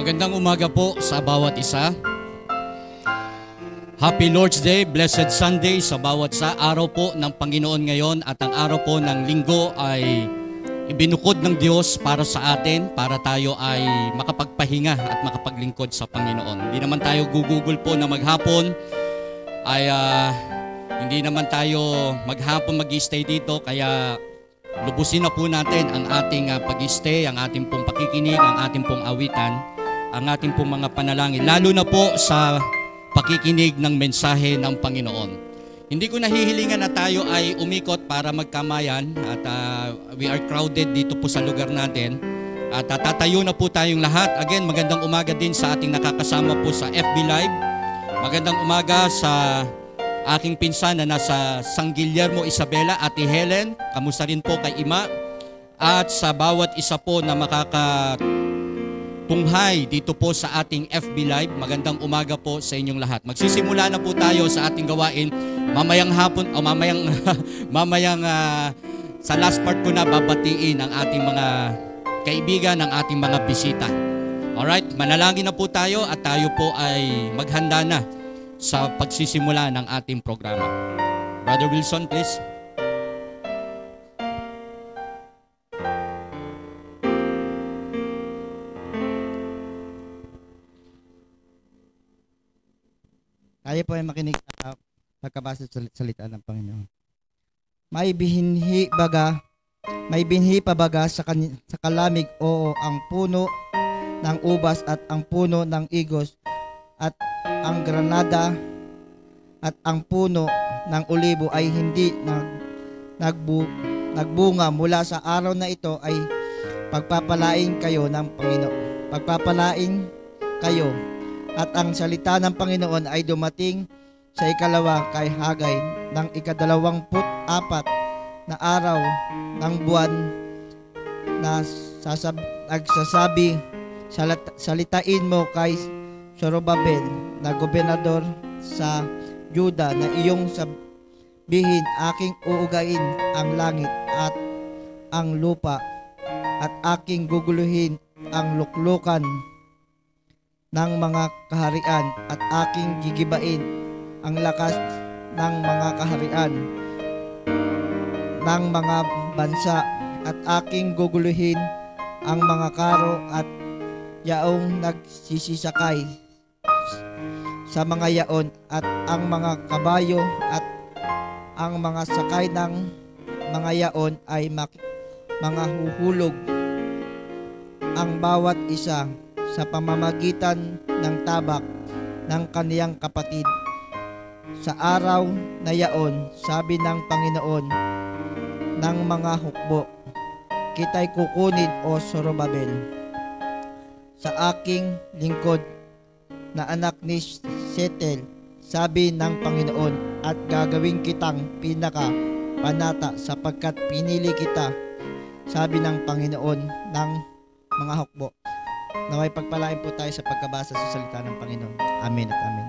Magandang umaga po sa bawat isa. Happy Lord's Day, Blessed Sunday sa bawat araw po ng Panginoon ngayon, at ang araw po ng linggo ay ibinukod ng Diyos para sa atin, para tayo ay makapagpahinga at makapaglingkod sa Panginoon. Hindi naman tayo gugugol po na maghapon, ay hindi naman tayo maghapon mag-stay dito, kaya lubusin na po natin ang ating pag-stay, ang ating pong pakikinig, ang ating pong awitan, ang ating pong mga panalangin, lalo na po sa pakikinig ng mensahe ng Panginoon. Hindi ko nahihilingan na tayo ay umikot para magkamayan at we are crowded dito po sa lugar natin. At tatayo na po tayong lahat. Again, magandang umaga din sa ating nakakasama po sa FB Live. Magandang umaga sa aking pinsan na nasa San Guillermo, Isabela, Ate Helen. Kamusta rin po kay Ima. At sa bawat isa po na tunghay dito po sa ating FB Live. Magandang umaga po sa inyong lahat. Magsisimula na po tayo sa ating gawain. Mamayang hapon o mamayang sa last part ko na babatiin ang ating mga kaibigan, ang ating mga bisita. Alright, manalangin na po tayo at tayo po ay maghanda na sa pagsisimula ng ating programa. Brother Wilson, please. Tayo po ay makinig sa pagkabasa sa salita ng Panginoon. May binhi pa baga sa kalamig, oo, ang puno ng ubas at ang puno ng igos at ang granada at ang puno ng olibo ay hindi nagbunga mula sa araw na ito, ay pagpapalain kayo ng Panginoon. Pagpapalain kayo. At ang salita ng Panginoon ay dumating sa ikalawa kay Hagay ng 24 na araw ng buwan na nagsasabi, salitain mo kay Zorobabel na gobernador sa Juda na iyong sabihin, aking uugain ang langit at ang lupa at aking guguluhin ang luklukan ng mga kaharian at aking gigibain ang lakas ng mga kaharian ng mga bansa at aking guguluhin ang mga karo at yaong nagsisisakay sa mga yaon at ang mga kabayo at ang mga sakay ng mga yaon ay mga huhulog ang bawat isa sa pamamagitan ng tabak ng kaniyang kapatid. Sa araw na yaon, sabi ng Panginoon ng mga hukbo, kita'y kukunin, o Zorobabel, sa aking lingkod na anak ni Setel, sabi ng Panginoon, at gagawin kitang pinaka-panata sapagkat pinili kita, sabi ng Panginoon ng mga hukbo. Naway pagpalain po tayo sa pagkabasa sa salita ng Panginoon. Amen at amen.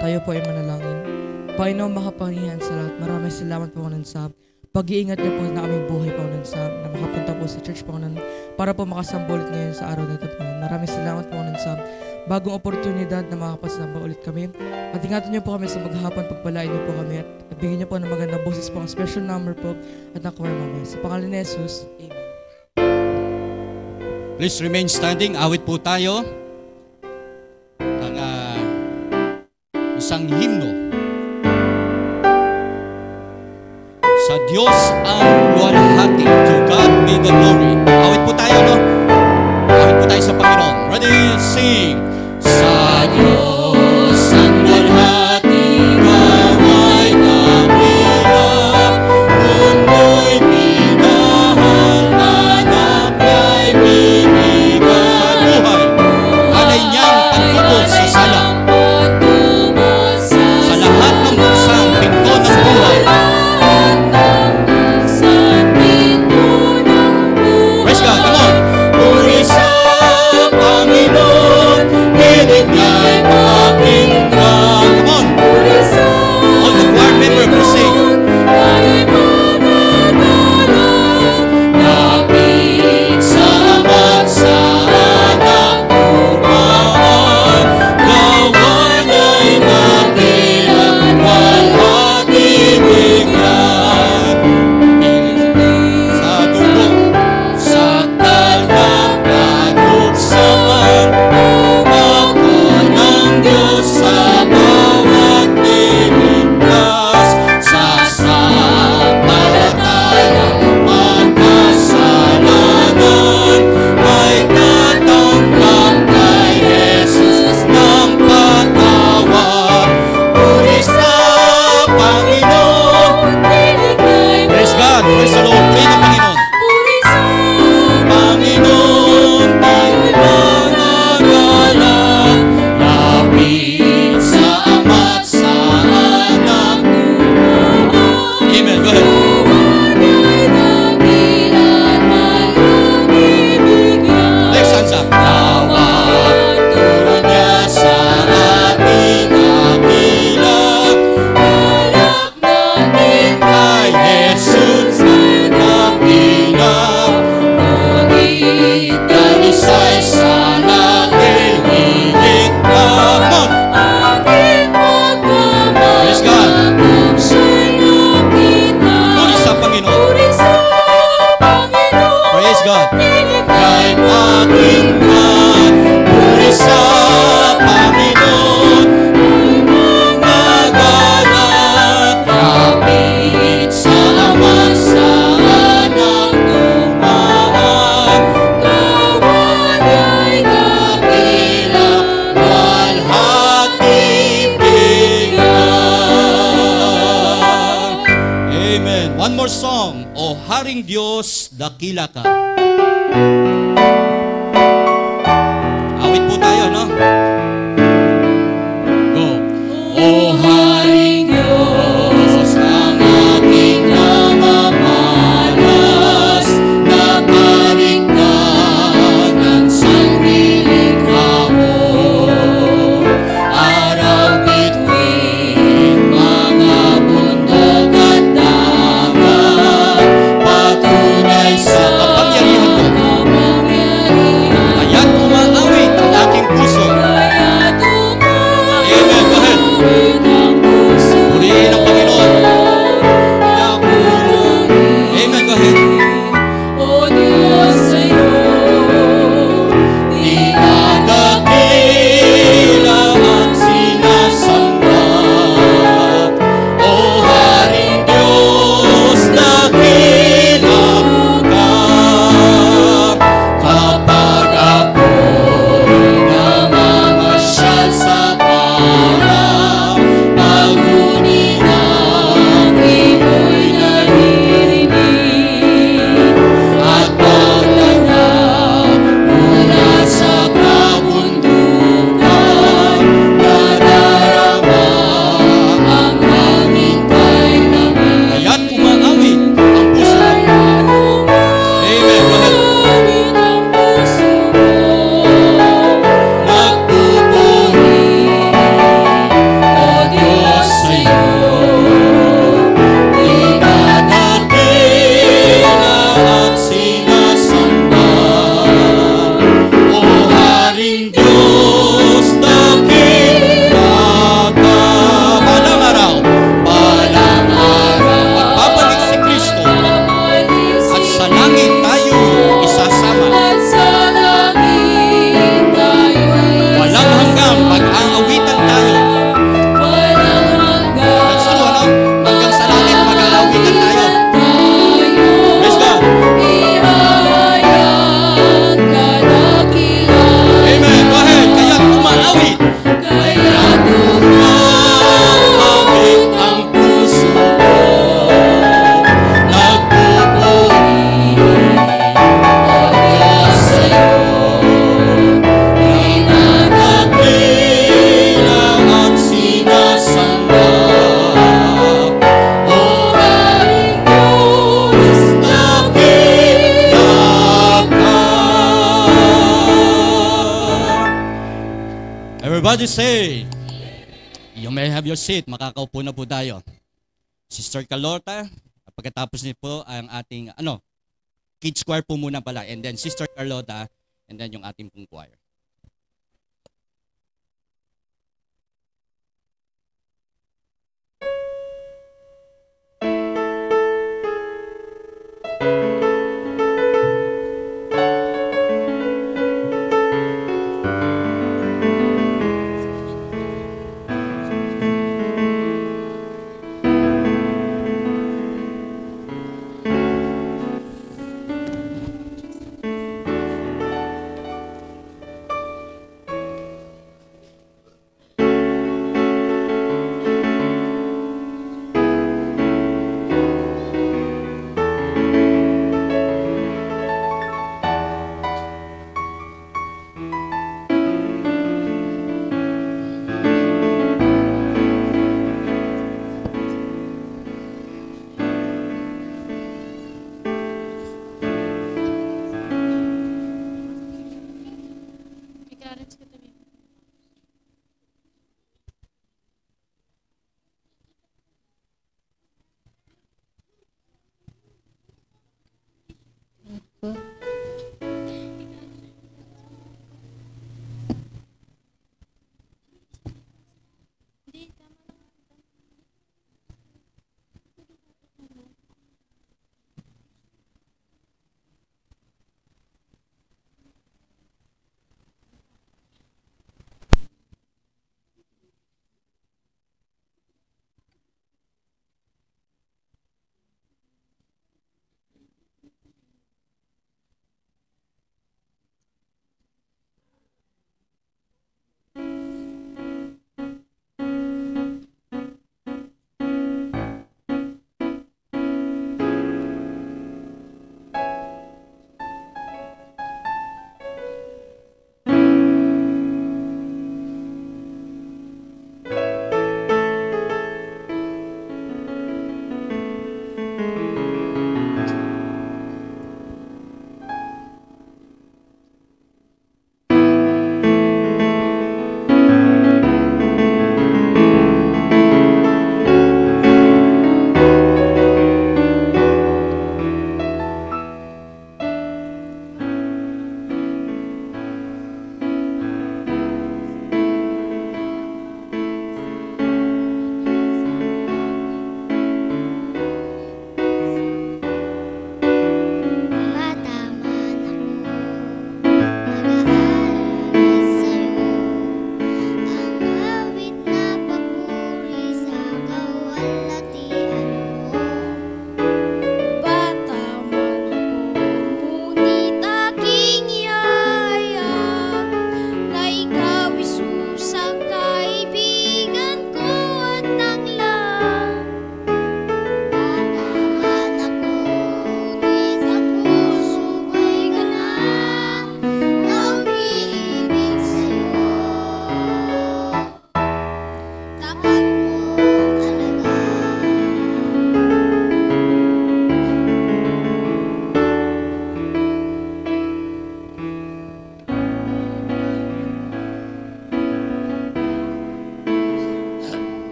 Tayo po ay manalangin. Panginoon makapangyarihan sa lahat, maraming salamat po sa pag-iingat niyo po na aming buhay, Panginoon, na makapunta po sa church, Panginoon, para po makasambulit ngayon sa araw na ito, Panginoon. Maraming salamat, Panginoon, bagong oportunidad na makapasama ulit kami. At ingatan niyo po kami sa maghapon, pagpalain niyo po kami at bigyan niyo po ng magandang boses po, ang special number po at nakuha mamaya. Sa pangalan ni Jesus, Amen. Please remain standing. Awit po tayo ng isang himno. Sa Diyos ang luwalhati. To God be the glory. Awit po tayo, no? Awit po tayo sa Panginoon. Ready? Sing. Sa Diyos ang luwalhati, kaway dakila, mundo'y minahal, anak niya'y binigan. Buhay, alay niyang pagtubos sa sala, sa lahat ng buksang pinto ng buhay. Praise God, come on! Puri sa Panginoon, hilig niya'y pakinggan. Come on! All the choir member, please sing. Lapit sa Ama't sa Anak, tumaan, gawan ay nakilang, walhati bigyan. Sa dugo, sa talbang kadugsaman, umako ng Diyos sa bawat niligtas. Sa sampalatayang magkasalanan, ay tatanggap kay Jesus ng patawad. Puri sa Panginoon. Praise God. Praise the Lord. Pray ng Panginoon. Panginoon, tayo nangangalan, lapit sa Ama't sa Anak, tumaan. Amen. Go ahead. Next stanza. Tawag, turo niya sa ating kabilang, alak natin kay Jesus nagkabilang. Ngunit kalisay sa nakihilig ka. Come on! Praise God! Puri sa Panginoon. Praise God! Kay pakinggan, puri sa Panginoon, nagagat, lapit sa Ama, sa Anak, tumaan, gawan ay dakila, walhati bigyan. Amen. One more song. O Haring Diyos, dakila ka. Awit po tayo, no? Go. O Haring Diyos, ang aking namamalas, nakaligtan ng sanlilikha mo. Araw bituin, mga bundok at dagat, patunay sa kapangyarihan mo. Everybody say, you may have your seat. Makakaupo na po tayo. Sister Carlota, pagkatapos niyo po ang ating, kids choir po muna pala. And then Sister Carlota, and then yung ating pong choir.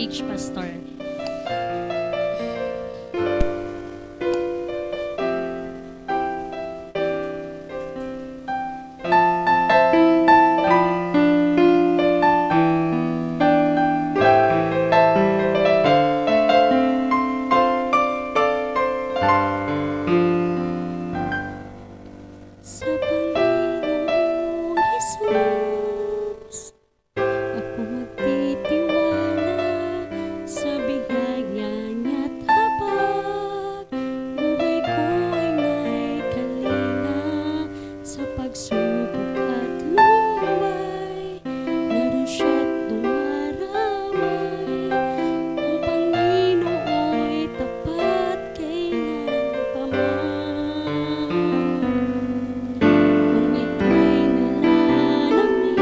stage, Pastor. Sa Panginoong Jesus, ako magtitiwala sa biyaya niya't habag. Buhay ko'y may kalinga sa pagsubok at lumbay. Naroon siya't dumaramay. Ang Panginoo'y tapat kailanpaman. Kung ika'y nalalamin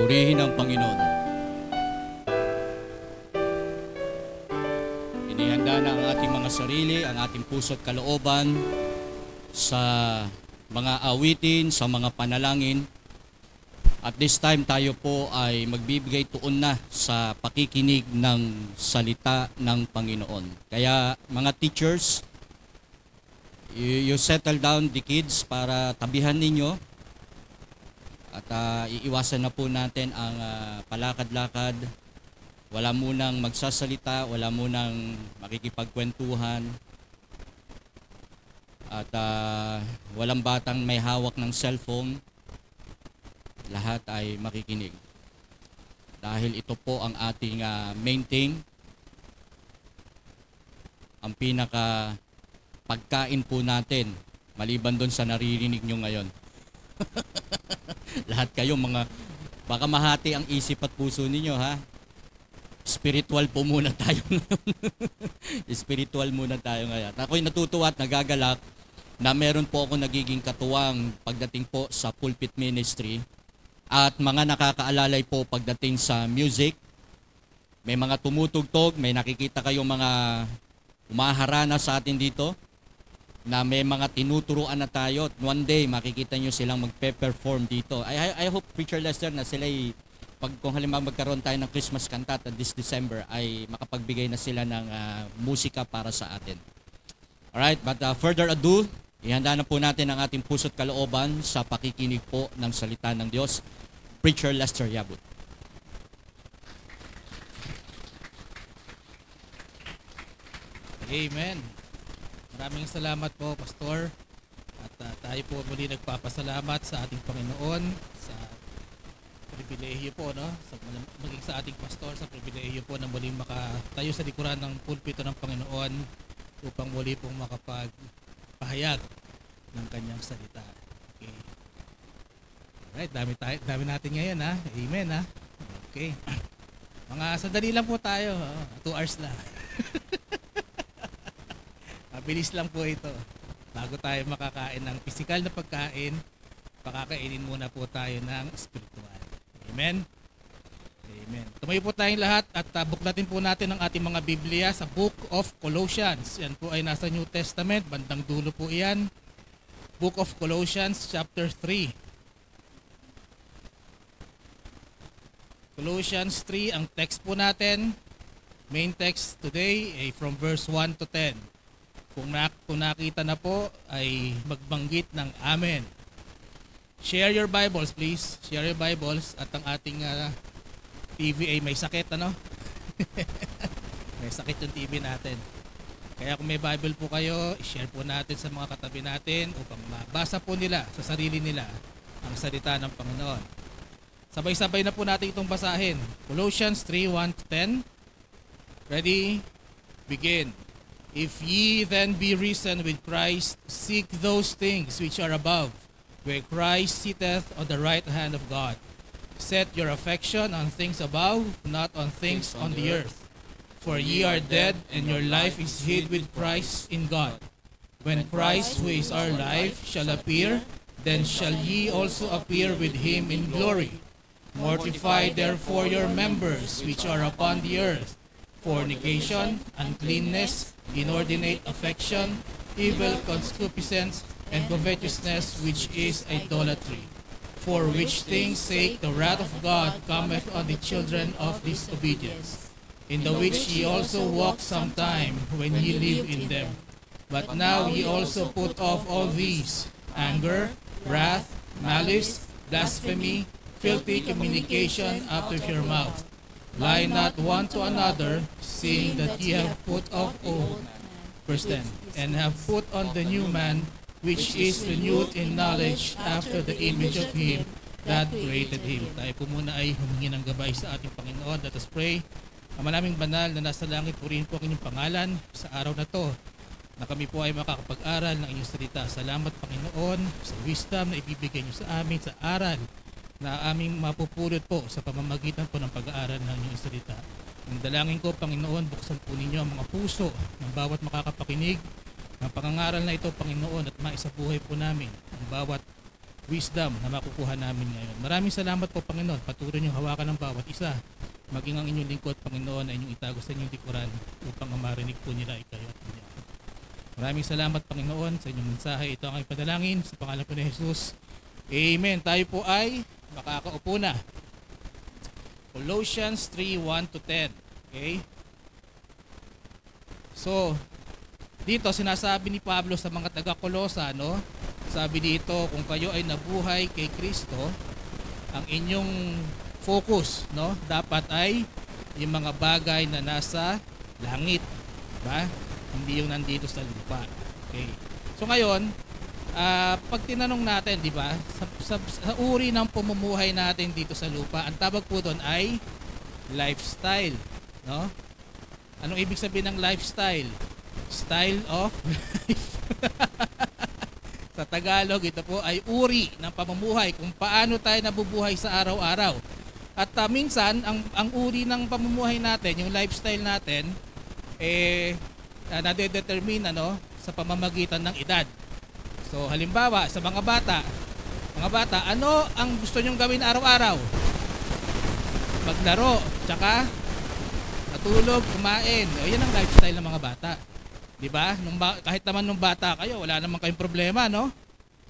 Purihin ang Panginoon. Inihanda na ang ating mga sarili, ang ating puso't kalooban sa mga awitin, sa mga panalangin. At this time tayo po ay magbibigay tuon na sa pakikinig ng salita ng Panginoon. Kaya mga teachers, you settle down the kids para tabihan ninyo. At iiwasan na po natin ang palakad-lakad. Wala munang magsasalita, wala munang makikipagkwentuhan. At walang batang may hawak ng cellphone. Lahat ay makikinig. Dahil ito po ang ating main thing. Ang pinaka pagkain po natin, maliban doon sa naririnig nyo ngayon. Lahat kayo mga, baka mahati ang isip at puso ninyo, ha? Spiritual po muna tayo ngayon. Spiritual muna tayo ngayon. Ako'y natutuwa at nagagalak na meron po ako nagiging katuwang pagdating po sa pulpit ministry at mga nakakaalalay po pagdating sa music. May mga tumutugtog, may nakikita kayong mga umaharana sa atin dito na may mga tinuturuan na tayo. One day, makikita nyo silang magpe-perform dito. I hope, Preacher Lester, na sila'y, kung halimbawa magkaroon tayo ng Christmas cantata this December, ay makapagbigay na sila ng musika para sa atin. Alright, but further ado, ihanda na po natin ang ating puso't kalooban sa pakikinig po ng salita ng Diyos. Preacher Lester Yabut. Amen. Maraming salamat po, Pastor. At tayo po muli nagpapasalamat sa ating Panginoon sa pribilehiyo po, no? Maging sa ating pastor, sa pribilehiyo po na muling makatayo sa likuran ng pulpito ng Panginoon upang muli pong makapagpahayag ng kanyang salita. Okay. Alright, dami natin ngayon, ha? Amen, ha? Okay. Mga sandali lang po tayo. 2 hours lang. Mabilis lang po ito. Bago tayo makakain ng pisikal na pagkain, pakakainin muna po tayo ng spiritual. Amen? Amen. Tumayo po tayong lahat at buklatin po natin ang ating mga Biblia sa Book of Colossians. Yan po ay nasa New Testament, bandang dulo po iyan. Book of Colossians chapter 3. Colossians 3 ang text po natin. Main text today ay from verse 1 to 10. Kung nakita na po ay magbanggit ng Amen. Share your Bibles please. Share your Bibles at ang ating TV ay may sakit, ano? May sakit yung TV natin. Kaya kung may Bible po kayo, share po natin sa mga katabi natin upang mabasa po nila sa sarili nila ang salita ng Panginoon. Sabay-sabay na po natin itong basahin. Colossians 3:1-10. Ready? Begin. If ye then be risen with Christ, seek those things which are above, where Christ sitteth on the right hand of God. Set your affection on things above, not on things on the earth. For ye are dead, and your life is hid with Christ in God. When Christ, who is our life, shall appear, then shall ye also appear with him in glory. Mortify therefore your members which are upon the earth, fornication, uncleanness, inordinate affection, evil concupiscence, and covetousness, which is idolatry. For which things sake the wrath of God cometh on the children of disobedience, in the which ye also walked sometime when ye lived in them. But now ye also put off all these: anger, wrath, malice, blasphemy, filthy communication out of your mouth. Lie not one to another, seeing that ye have put off old. Verse 10. And have put on the new man, which is renewed in knowledge after the image of him that created him. Tayo po muna ay humingi ng gabay sa ating Panginoon. Let us pray. Ama naming banal na nasa langit, purihin po ang inyong pangalan sa araw na to, na kami po ay makakapag-aral ng inyong salita. Salamat, Panginoon, sa wisdom na ibibigay niyo sa amin sa aral na aming mapupulot po sa pamamagitan po ng pag-aaral ng inyong salita. Ang dalangin ko, Panginoon, buksan po ninyo ang mga puso ng bawat makakapakinig ng pangangaral na ito, Panginoon, at maisabuhay po namin ang bawat wisdom na makukuha namin ngayon. Maraming salamat po, Panginoon. Patuloy niyong hawakan ng bawat isa. Maging ang inyong lingkod, Panginoon, ay inyong itago sa inyong likuran upang marinig po nila ikayo at niya. Maraming salamat, Panginoon, sa inyong mensahe. Ito ang aking padalangin sa pangalan po ni Jesus. Amen. Tayo po ay makakaupo na. Colossians 3:1-10. Okay? So, dito sinasabi ni Pablo sa mga taga-Kolosa, no? Sabi dito, kung kayo ay nabuhay kay Kristo, ang inyong focus, no, dapat ay yung mga bagay na nasa langit, ba? Hindi yung nandito sa lupa. Okay. So ngayon, pag tinanong natin, di ba, sa uri ng pamumuhay natin dito sa lupa, ang tawag po doon ay lifestyle, no? Anong ibig sabihin ng lifestyle? Style of life. Sa Tagalog, ito po ay uri ng pamumuhay, kung paano tayo nabubuhay sa araw-araw. At minsan, ang uri ng pamumuhay natin, yung lifestyle natin, nade-determine sa pamamagitan ng edad. So halimbawa, sa mga bata, ano ang gusto nyong gawin araw-araw? Maglaro, tsaka matulog, kumain. Yan ang lifestyle ng mga bata. 'Di ba? Kahit naman nung bata kayo, wala naman kayong problema, no?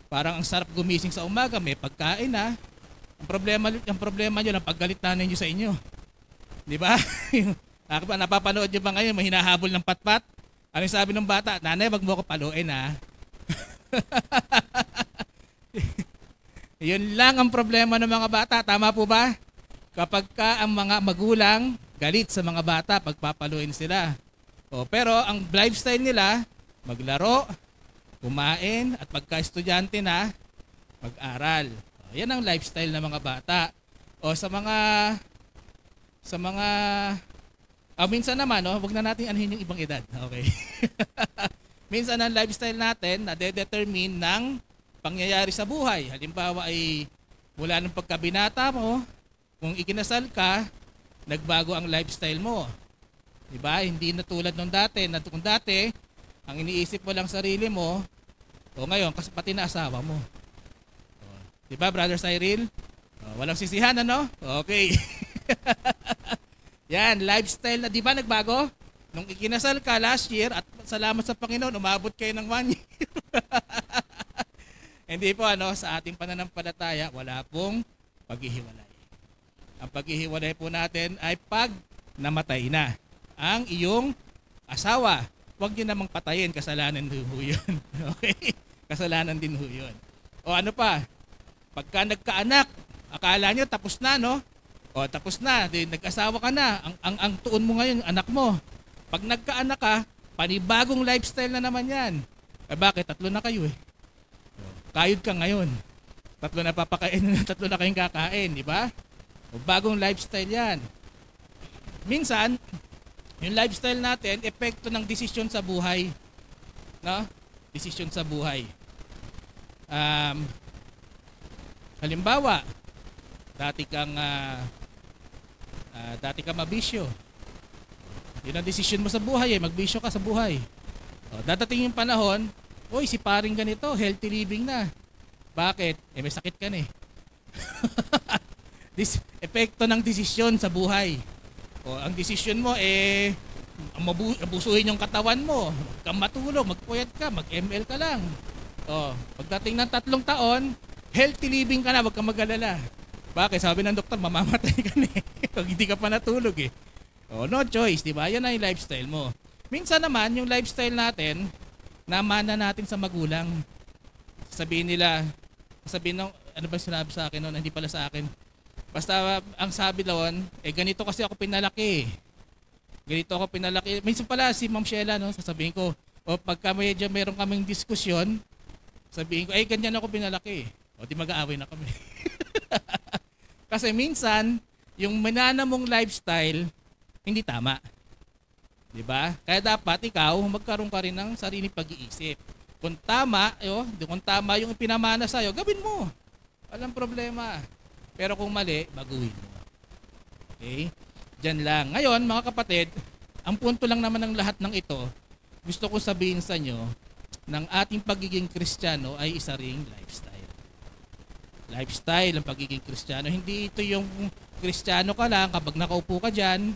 Parang ang sarap gumising sa umaga, may pagkain na. Ang problema niyo lang paggalit nanay niyo sa inyo. 'Di ba? Napapanood niyo ba ngayon may hinahabol ng patpat? Ano yung sabi ng bata? Nanay, wag mo ako paluin, ha? Yun lang ang problema ng mga bata. Tama po ba? Kapag ang mga magulang galit sa mga bata, pagpapaluin sila. Pero ang lifestyle nila, maglaro, kumain, at pagka-estudyante na, mag-aral. Yan ang lifestyle ng mga bata. Minsan naman, wag na natin anhin yung ibang edad. Okay. Minsan ang lifestyle natin nade-determine ng pangyayari sa buhay. Halimbawa ay mula ng pagkabinata mo, kung ikinasal ka, nagbago ang lifestyle mo. Diba? Hindi na tulad nung dati. Kung dati, ang iniisip mo lang sarili mo, ngayon, kasi pati na asawa mo. Diba, Brother Cyril? Walang sisihan, ano? Okay. Yan, lifestyle na, diba nagbago? Nung ikinasal ka last year, at salamat sa Panginoon, umabot kayo ng 1 year. Hindi po, sa ating pananampalataya, wala pong paghihiwalay. Ang paghihiwalay po natin ay pag namatay na ang iyong asawa. Huwag niyo namang patayin, kasalanan din ho yun. Okay? Kasalanan din ho yun. O ano pa? Pagka nagkaanak, akala niyo tapos na, no? O tapos na, nag-asawa ka na. Ang tuon mo ngayon, anak mo. Pag nagkaanak ka, panibagong lifestyle na naman yan. Bakit? 3 na kayo eh. Kayod ka ngayon. 3 na papakain, 3 na kayong kakain, di ba? O bagong lifestyle yan. Minsan, yung lifestyle natin, epekto ng desisyon sa buhay. No? Desisyon sa buhay. Halimbawa, dati kang mabisyo. Yun ang desisyon mo sa buhay, magbisyo ka sa buhay. Dadating yung panahon, si paring ganito, healthy living na. Bakit? May sakit ka na eh. Epekto ng desisyon sa buhay. Ang desisyon mo abusuhin yung katawan mo, huwag kang matulog, magpuyat ka, mag-ML ka lang. Pagdating ng 3 taon, healthy living ka na, huwag kang mag-alala. Bakit? Sabi ng doktor, mamamatay ka na eh. Pag hindi ka pa natulog eh. No choice, di ba? Yan na yung lifestyle mo. Minsan naman, yung lifestyle natin, namana natin sa magulang. Sabihin ano ba sinabi sa akin noon? Hindi pala sa akin. Basta ang sabi doon, ganito kasi ako pinalaki. Ganito ako pinalaki. Minsan pala si Ma'am Sheila, no, sasabihin ko, pagka meron kaming diskusyon, sabihin ko, ganyan ako pinalaki. Di mag-aaway na kami. Kasi minsan, yung minana mong lifestyle, hindi tama. Diba? Kaya dapat ikaw, magkaroon ka rin ng sariling pag-iisip. Kung tama yung pinamana sa'yo, gawin mo. Walang problema. Pero kung mali, baguhin mo. Okay? Diyan lang. Ngayon, mga kapatid, ang punto lang naman ng lahat ng ito, gusto ko sabihin sa inyo, ng ating pagiging Kristiyano ay isa ring lifestyle. Lifestyle ang pagiging Kristiyano. Hindi ito yung Kristiyano ka lang kapag nakaupo ka dyan.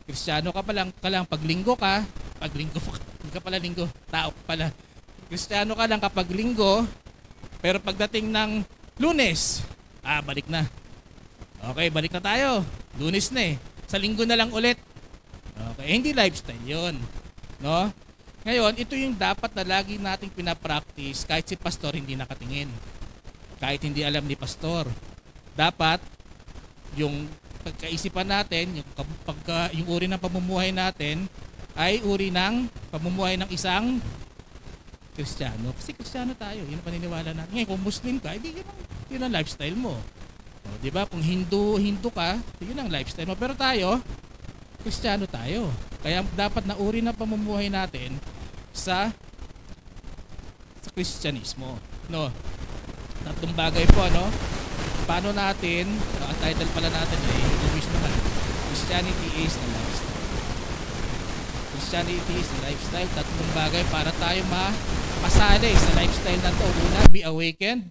Kristiyano ka lang pag linggo ka. Pag linggo ka, hindi ka pala linggo, tao ka pala. Kristiyano ka lang kapag linggo, pero pagdating ng Lunes, balik na. Okay, balik na tayo. Lunes na eh. Sa linggo na lang ulit. Okay, hindi lifestyle yun. No? Ngayon, ito yung dapat na lagi nating pinapractice kahit si pastor hindi nakatingin. Kahit hindi alam ni pastor. Dapat, yung pagkaisipan natin, yung uri ng pamumuhay natin, ay uri ng pamumuhay ng isang Kristiyano. Kasi Kristiyano tayo, yun ang paniniwala natin. Ngayon, kung Muslim ka, hindi yun ang lifestyle mo. O, diba? Kung Hindu ka, yun ang lifestyle mo. Pero tayo, Kristiyano tayo. Kaya dapat na uri ng pamumuhay natin sa Kristyanismo. No? Tatlong bagay po, no? Paano natin, ang title pala natin ay English naman, Christianity is a lifestyle. Christianity is a lifestyle. Tatlong bagay para tayo masali sa lifestyle na to. Una, be awakened.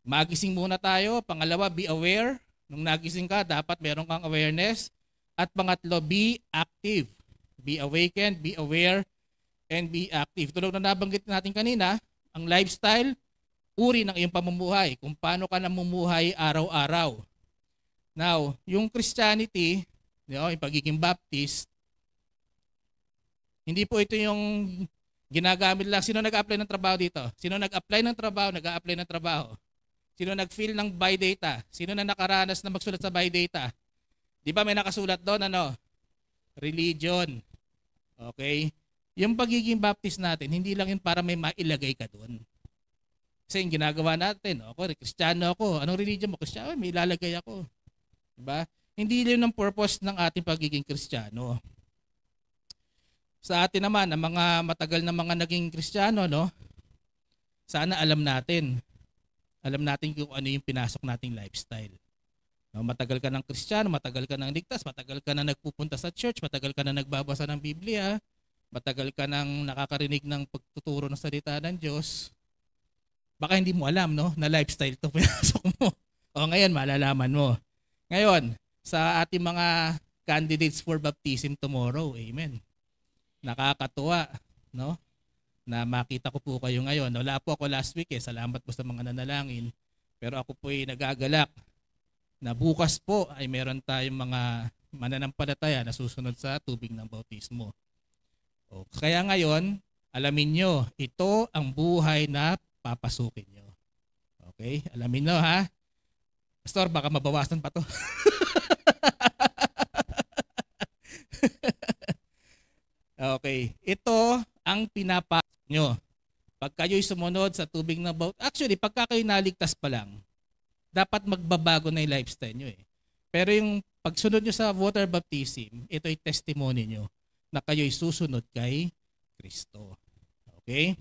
Magising muna tayo. Pangalawa, be aware. Nung nagising ka, dapat meron kang awareness. At pangatlo, be active. Be awakened, be aware, and be active. Tulad na nabanggit natin kanina, ang lifestyle, uri ng iyong pamumuhay. Kung paano ka namumuhay araw-araw. Now, yung Christianity, yung pagiging Baptist, hindi po ito yung ginagamit lang. Sino nag-apply ng trabaho dito? Sino nag-apply ng trabaho, nag-a-apply ng trabaho? Sino nag-fill ng buy data? Sino na nakaranas na magsulat sa buy data? Di ba may nakasulat doon, religion. Okay? Yung pagiging Baptist natin, hindi lang yun para may mailagay ka doon. Kasi yung ginagawa natin, ako, Kristiyano ako. Anong religion mo? Kristiyano, may ilalagay ako. Diba? Hindi yun ang purpose ng ating pagiging Kristiyano. Sa atin naman, ang mga matagal na mga naging Kristiyano, sana alam natin. Alam natin kung ano yung pinasok nating lifestyle. Matagal ka ng Kristiyano, matagal ka ng ligtas, matagal ka na nagpupunta sa church, matagal ka na nagbabasa ng Biblia, matagal ka nang nakakarinig ng pagtuturo ng salita ng Diyos. Baka hindi mo alam, na lifestyle to pinasok mo. O ngayon, malalaman mo. Ngayon, sa ating mga candidates for baptism tomorrow, amen. Nakakatuwa, na makita ko po kayo ngayon. Wala po ako last week salamat po sa mga nanalangin. Pero ako po ay nagagalak na bukas po ay meron tayong mga mananampalataya na susunod sa tubig ng bautismo. Kaya ngayon, alamin nyo, ito ang buhay na papasukin nyo. Okay? Alamin nyo ha. Pastor, baka mabawasan pa to. Okay. Ito ang pinapasok nyo. Pag kayo'y sumunod sa tubig ng bautismo, actually, pagka kayo naligtas pa lang, dapat magbabago na yung lifestyle nyo Pero yung pagsunod nyo sa water baptism, ito ay testimony nyo na kayo'y susunod kay Kristo. Okay?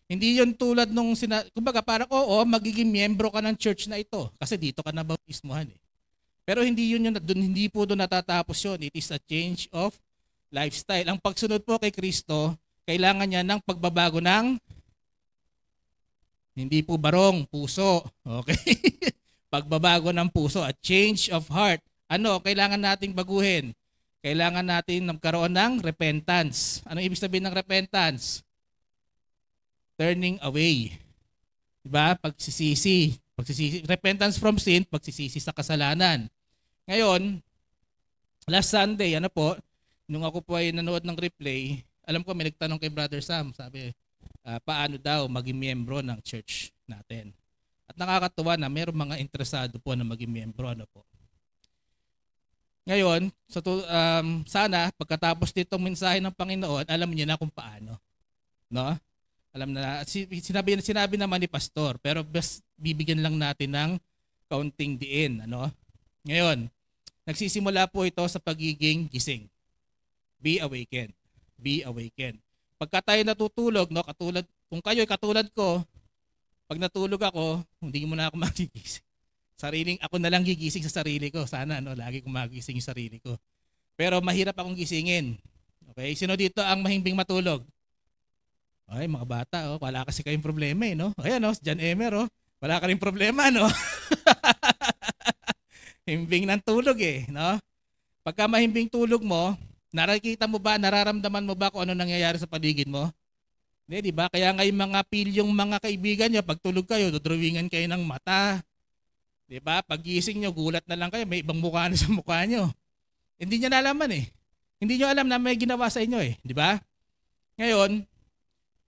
Hindi yun tulad nung, kumbaga parang magiging miyembro ka ng church na ito kasi dito ka na bautismuhan Pero hindi hindi po doon natatapos yun. It is a change of lifestyle. Ang pagsunod po kay Kristo, kailangan niya ng pagbabago ng hindi po barong, puso. Okay? Pagbabago ng puso, a change of heart. Kailangan nating baguhin? Kailangan natin magkaroon ng repentance. Ano ibig sabihin ng repentance? Turning away. Diba? Pagsisisi. Repentance from sin, pagsisisi sa kasalanan. Ngayon, last Sunday, nung ako po ay nanood ng replay, alam ko may nagtanong kay Brother Sam, sabi, paano daw maging miyembro ng church natin? At nakakatuwa na mayroong mga interesado po na maging miyembro. Ngayon, sana pagkatapos nitong mensahe ng Panginoon, alam niyo na kung paano. Alam na, sinabi naman ni Pastor, pero bibigyan lang natin ng kaunting diin. Ngayon, nagsisimula po ito sa pagiging gising. Be awakened. Be awakened. Pagka tayo natutulog, kung kayo'y katulad ko, pag natulog ako, hindi mo na ako magigising. Ako na lang gigising sa sarili ko. Sana, lagi kong magising yung sarili ko. Pero mahirap akong gisingin. Okay? Sino dito ang mahimbing matulog? Ay, mga bata, wala kasi kayong problema Ayan, si John Emer, Wala ka rin problema, no? Himbing ng tulog eh, no? Pagka mahimbing tulog mo, nakikita mo ba, nararamdaman mo ba kung ano nangyayari sa paligid mo? Hindi, di ba? Kaya nga yung mga pilyong mga kaibigan nyo, pag tulog kayo, dudrawingan kayo ng mata. Di ba? Pag gising nyo, gulat na lang kayo, may ibang mukha na sa mukha nyo. Hindi nyo nalaman eh. Hindi nyo alam na may ginawa sa inyo eh. Di ba? Ngayon,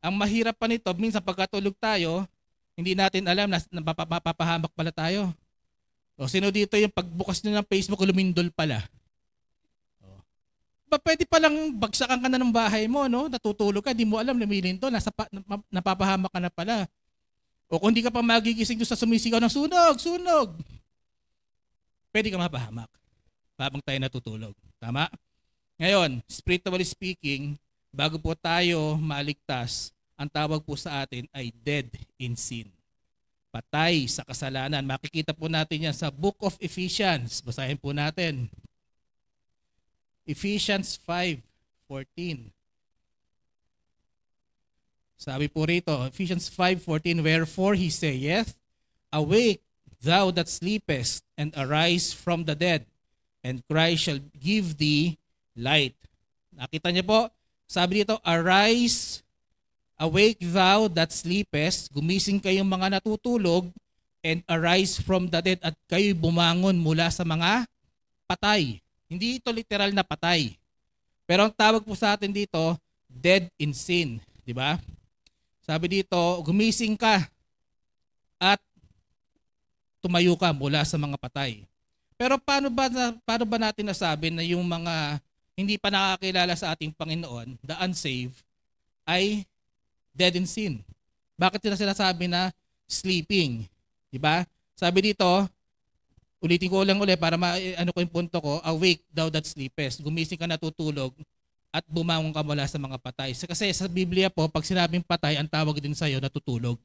ang mahirap pa nito, minsan pagkatulog tayo, hindi natin alam na mapapahamak pala tayo. O sino dito yung pagbukas nyo ng Facebook, lumindol pala? Pwede palang bagsakan ka na ng bahay mo, no? Natutulog ka, di mo alam, lumilindol, napapahamak ka na pala. O kung di ka pa magigising doon sa sumisigaw ng sunog, sunog, pwede ka mapahamak habang tayo natutulog. Tama? Ngayon, spiritually speaking, bago po tayo maligtas, ang tawag po sa atin ay dead in sin. Patay sa kasalanan. Makikita po natin yan sa Book of Ephesians. Basahin po natin. Ephesians 5:14. Sabi po rito, Ephesians 5:14, wherefore he saith, awake thou that sleepest, and arise from the dead, and Christ shall give thee light. Nakita niyo po, sabi dito, arise, awake thou that sleepest, gumising kayong mga natutulog, and arise from the dead, at kayo'y bumangon mula sa mga patay. Hindi ito literal na patay. Pero ang tawag po sa atin dito, dead in sin. Di ba? Sabi dito, gumising ka at tumayo ka mula sa mga patay. Pero paano ba natin nasabi na yung mga hindi pa nakakilala sa ating Panginoon, the unsaved, ay dead in sin? Bakit nila sinasabi na sleeping? Di ba? Sabi dito, ulitin ko lang ulit para ano ko yung punto ko, awake thou that sleepest. Gumising ka natutulog at bumangon ka mula sa mga patay. Kasi sa Biblia po, pag sinabing patay, ang tawag din sa'yo natutulog.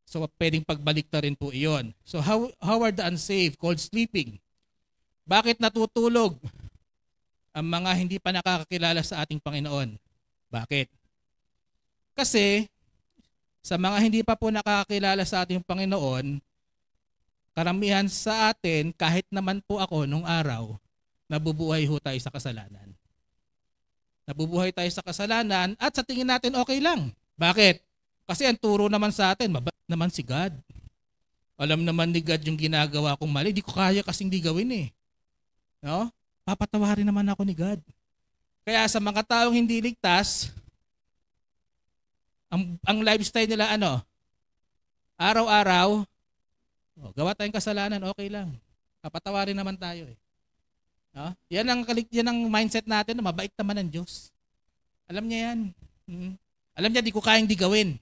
So pwedeng pagbalik na rin po iyon. So how are the unsaved called sleeping? Bakit natutulog ang mga hindi pa nakakakilala sa ating Panginoon? Bakit? Kasi sa mga hindi pa po nakakakilala sa ating Panginoon, karamihan sa atin, kahit naman po ako nung araw, nabubuhay ho tayo sa kasalanan. Nabubuhay tayo sa kasalanan at sa tingin natin okay lang. Bakit? Kasi ang turo naman sa atin, mabait naman si God. Alam naman ni God yung ginagawa kong mali, di ko kaya kasing di gawin eh. No? Papatawarin naman ako ni God. Kaya sa mga taong hindi ligtas, ang lifestyle nila ano? Araw-araw, gawa tayong kasalanan, okay lang. Papatawarin naman tayo eh. No? Yan ang mindset natin na mabait naman ng Diyos. Alam niya yan. Alam niya di ko kayang di gawin.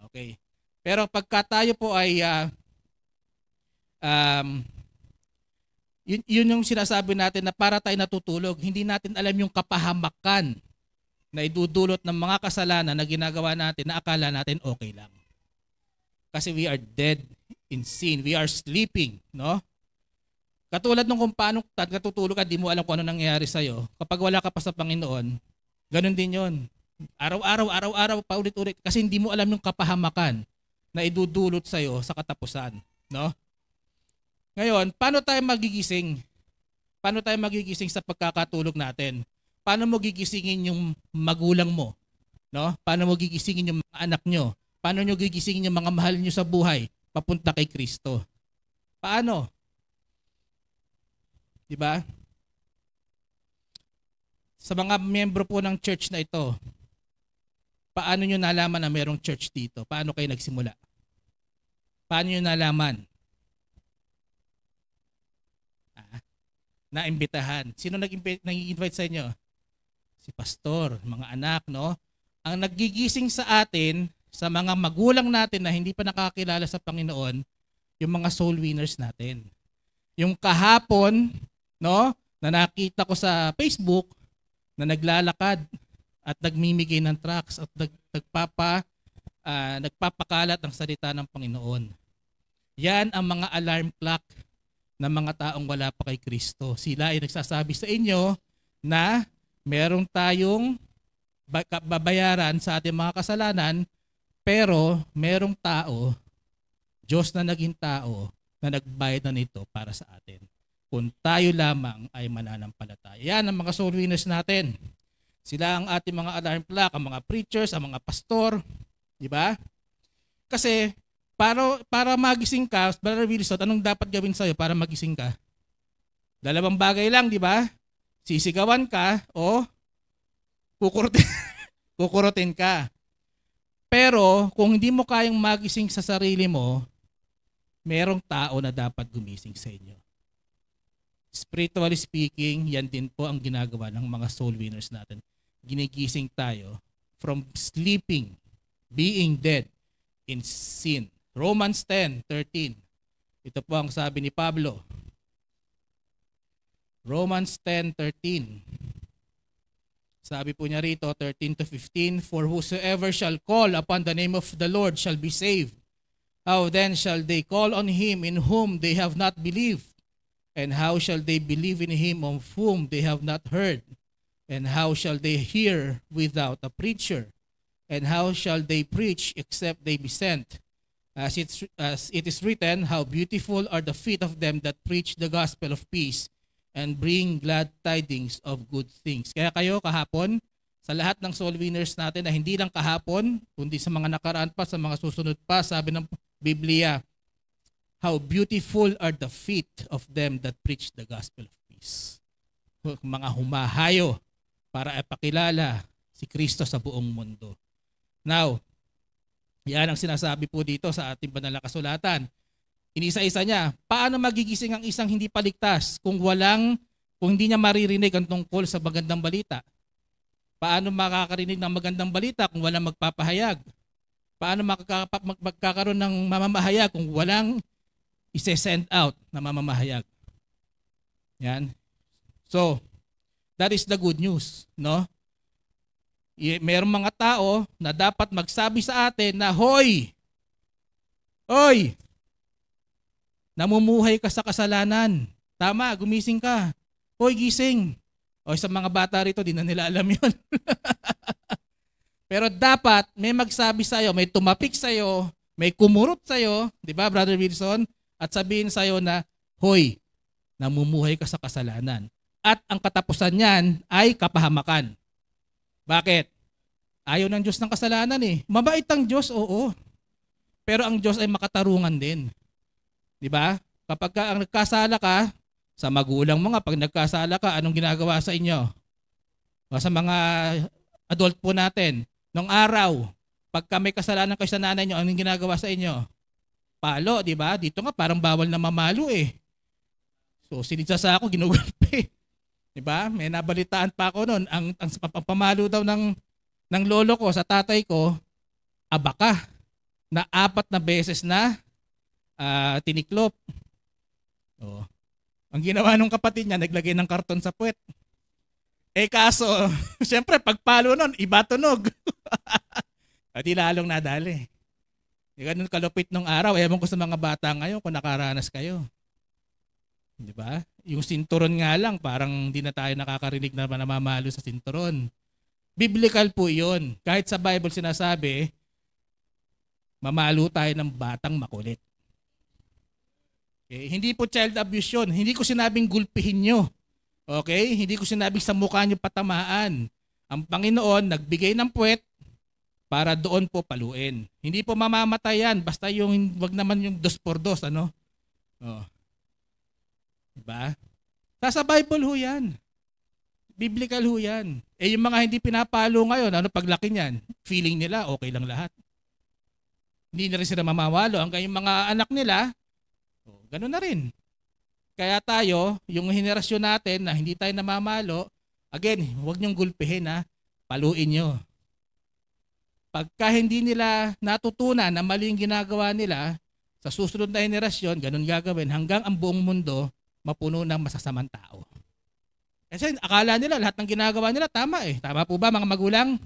Okay. Pero pagka tayo po ay yun yung sinasabi natin na para tayo natutulog, hindi natin alam yung kapahamakan na idudulot ng mga kasalanan na ginagawa natin na akala natin okay lang. Kasi we are dead in sin. We are sleeping, no? Katulad nung kung paano natutulog ka, di mo alam kung ano nangyayari sa'yo. Kapag wala ka pa sa Panginoon, ganun din yon. Araw-araw, paulit-ulit. Kasi hindi mo alam yung kapahamakan na idudulot sa'yo sa katapusan, no? Ngayon, paano tayo magigising? Paano tayo magigising sa pagkakatulog natin? Paano mo gigisingin yung magulang mo? No? Paano mo gigisingin yung mga anak nyo? Paano nyo gigisingin yung mga mahal nyo sa buhay papunta kay Kristo? Paano? Diba? Sa mga miyembro po ng church na ito, paano nyo nalaman na mayroong church dito? Paano kayo nagsimula? Paano nyo nalaman? Naimbitahan. Sino nag-invite sa inyo? Si pastor, mga anak, no? Ang nagigising sa atin, sa mga magulang natin na hindi pa nakakilala sa Panginoon, yung mga soul winners natin. Yung kahapon, no, na nakita ko sa Facebook, na naglalakad at nagmimigay ng tracts at nagpapakalat ng salita ng Panginoon. Yan ang mga alarm clock ng mga taong wala pa kay Kristo. Sila ay nagsasabi sa inyo na meron tayong babayaran sa ating mga kasalanan, pero merong tao Diyos na naging tao na nagbayad na nito para sa atin. Kung tayo lamang ay mananampalataya. Yan ang mga soul winners natin. Sila ang ating mga alarm clock, ang mga preachers, ang mga pastor. Di ba? Kasi para magising ka, Brother Wilson, anong dapat gawin sa'yo para magising ka? Dalawang bagay lang, di ba? Sisigawan ka o kukurutin ka. Pero kung hindi mo kayang magising sa sarili mo, merong tao na dapat gumising sa inyo. Spiritually speaking, yan din po ang ginagawa ng mga soul winners natin. Ginigising tayo from sleeping, being dead in sin. Romans 10:13. Ito po ang sabi ni Pablo. Romans 10:13. Sabi po niya rito, 13-15, "For whosoever shall call upon the name of the Lord shall be saved. How then shall they call on him in whom they have not believed? And how shall they believe in him of whom they have not heard? And how shall they hear without a preacher? And how shall they preach except they be sent? As it is written, how beautiful are the feet of them that preach the gospel of peace and bring glad tidings of good things." Kaya kayo kahapon, sa lahat ng soul winners natin na hindi lang kahapon, kundi sa mga nakaraan pa, sa mga susunod pa, sabi ng Biblia, how beautiful are the feet of them that preach the gospel of peace. Mga humahayo para ipakilala si Kristo sa buong mundo. Now, yan ang sinasabi po dito sa ating banal na kasulatan. Inisa-isa niya, paano magigising ang isang hindi paligtas kung hindi niya maririnig ang tungkol sa magandang balita? Paano makakarinig ng magandang balita kung walang magpapahayag? Paano magkakaroon ng mamamahayag kung walang ise-send out na mamamahayag? Yan. So, that is the good news, no? Mayroong mga tao na dapat magsabi sa atin na, Hoy! Namumuhay ka sa kasalanan. Tama, gumising ka. Hoy, gising. O sa mga bata rito, di na nila alam yun. Pero dapat may magsabi sa'yo, may tumapik sa'yo, may kumurot sa'yo, di ba, Brother Wilson? At sabihin sa'yo na, Hoy, namumuhay ka sa kasalanan. At ang katapusan niyan ay kapahamakan. Bakit? Ayaw ng Diyos ng kasalanan eh. Mabait ang Diyos, oo. Pero ang Diyos ay makatarungan din. Di ba? Kapag ang nagkasala ka, sa magulang mo nga, pag nagkasala ka, anong ginagawa sa inyo? O sa mga adult po natin, nung araw, pagka may kasalanan kayo sa nanay nyo, anong ginagawa sa inyo? Palo, di ba? Dito nga parang bawal na mamalo eh. So sinidsa sa ako, ginugulpi. Di ba? May nabalitaan pa ako noon, ang pamalo daw ng lolo ko sa tatay ko, abaka, na 4 na beses na tiniklop. Oh. Ang ginawa ng kapatid niya, naglagay ng karton sa puwet. Kaso, siyempre pagpalo nun, iba tunog. At lalong nadali. Ganun kalupit nung araw. Ewan ko sa mga bata ngayon kung nakaranas kayo. Di ba? Yung sinturon nga lang, parang hindi na tayo nakakarinig na namamalo sa sinturon. Biblical po yun. Kahit sa Bible sinasabi, mamalo tayo ng batang makulit. Okay? Hindi po child abuse yun. Hindi ko sinabing gulpihin nyo. Okay? Hindi ko sinabing sa mukha nyo patamaan. Ang Panginoon nagbigay ng puwet para doon po paluin. Hindi po mamamatay yan. Basta yung, wag naman yung 2x2, ano? Oh. Diba? Sa Bible ho yan. Biblical ho yan. Yung mga hindi pinapalo ngayon, ano paglaki niyan? Feeling nila, okay lang lahat. Hindi na rin sila mamawalo. Hanggang yung mga anak nila, gano'n na rin. Kaya tayo, yung henerasyon natin na hindi tayo namamalo, again, huwag niyong gulpihin ha, paluin niyo. Pagka hindi nila natutunan na mali yung ginagawa nila, sa susunod na henerasyon, ganun gagawin hanggang ang buong mundo mapuno ng masasamang tao. Kasi akala nila lahat ng ginagawa nila tama eh. Tama po ba mga magulang?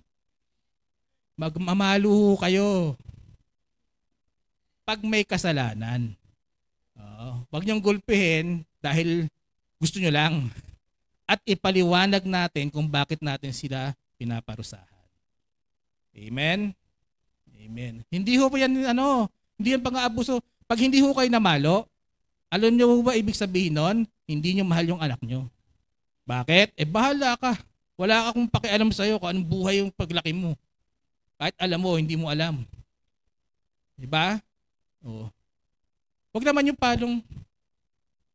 Magmamalo kayo pag may kasalanan. Huwag niyong gulpihin dahil gusto niyo lang. At ipaliwanag natin kung bakit natin sila pinaparusahan. Amen? Amen. Hindi ho po yan, hindi yan pang-aabuso. Pag hindi ho kayo namalo, alam niyo ba ibig sabihin nun? Hindi niyo mahal yung anak niyo. Bakit? Bahala ka. Wala akong pakialam sa'yo kung anong buhay yung paglaki mo. Kahit alam mo, hindi mo alam. Diba? Oo. Huwag naman yung palong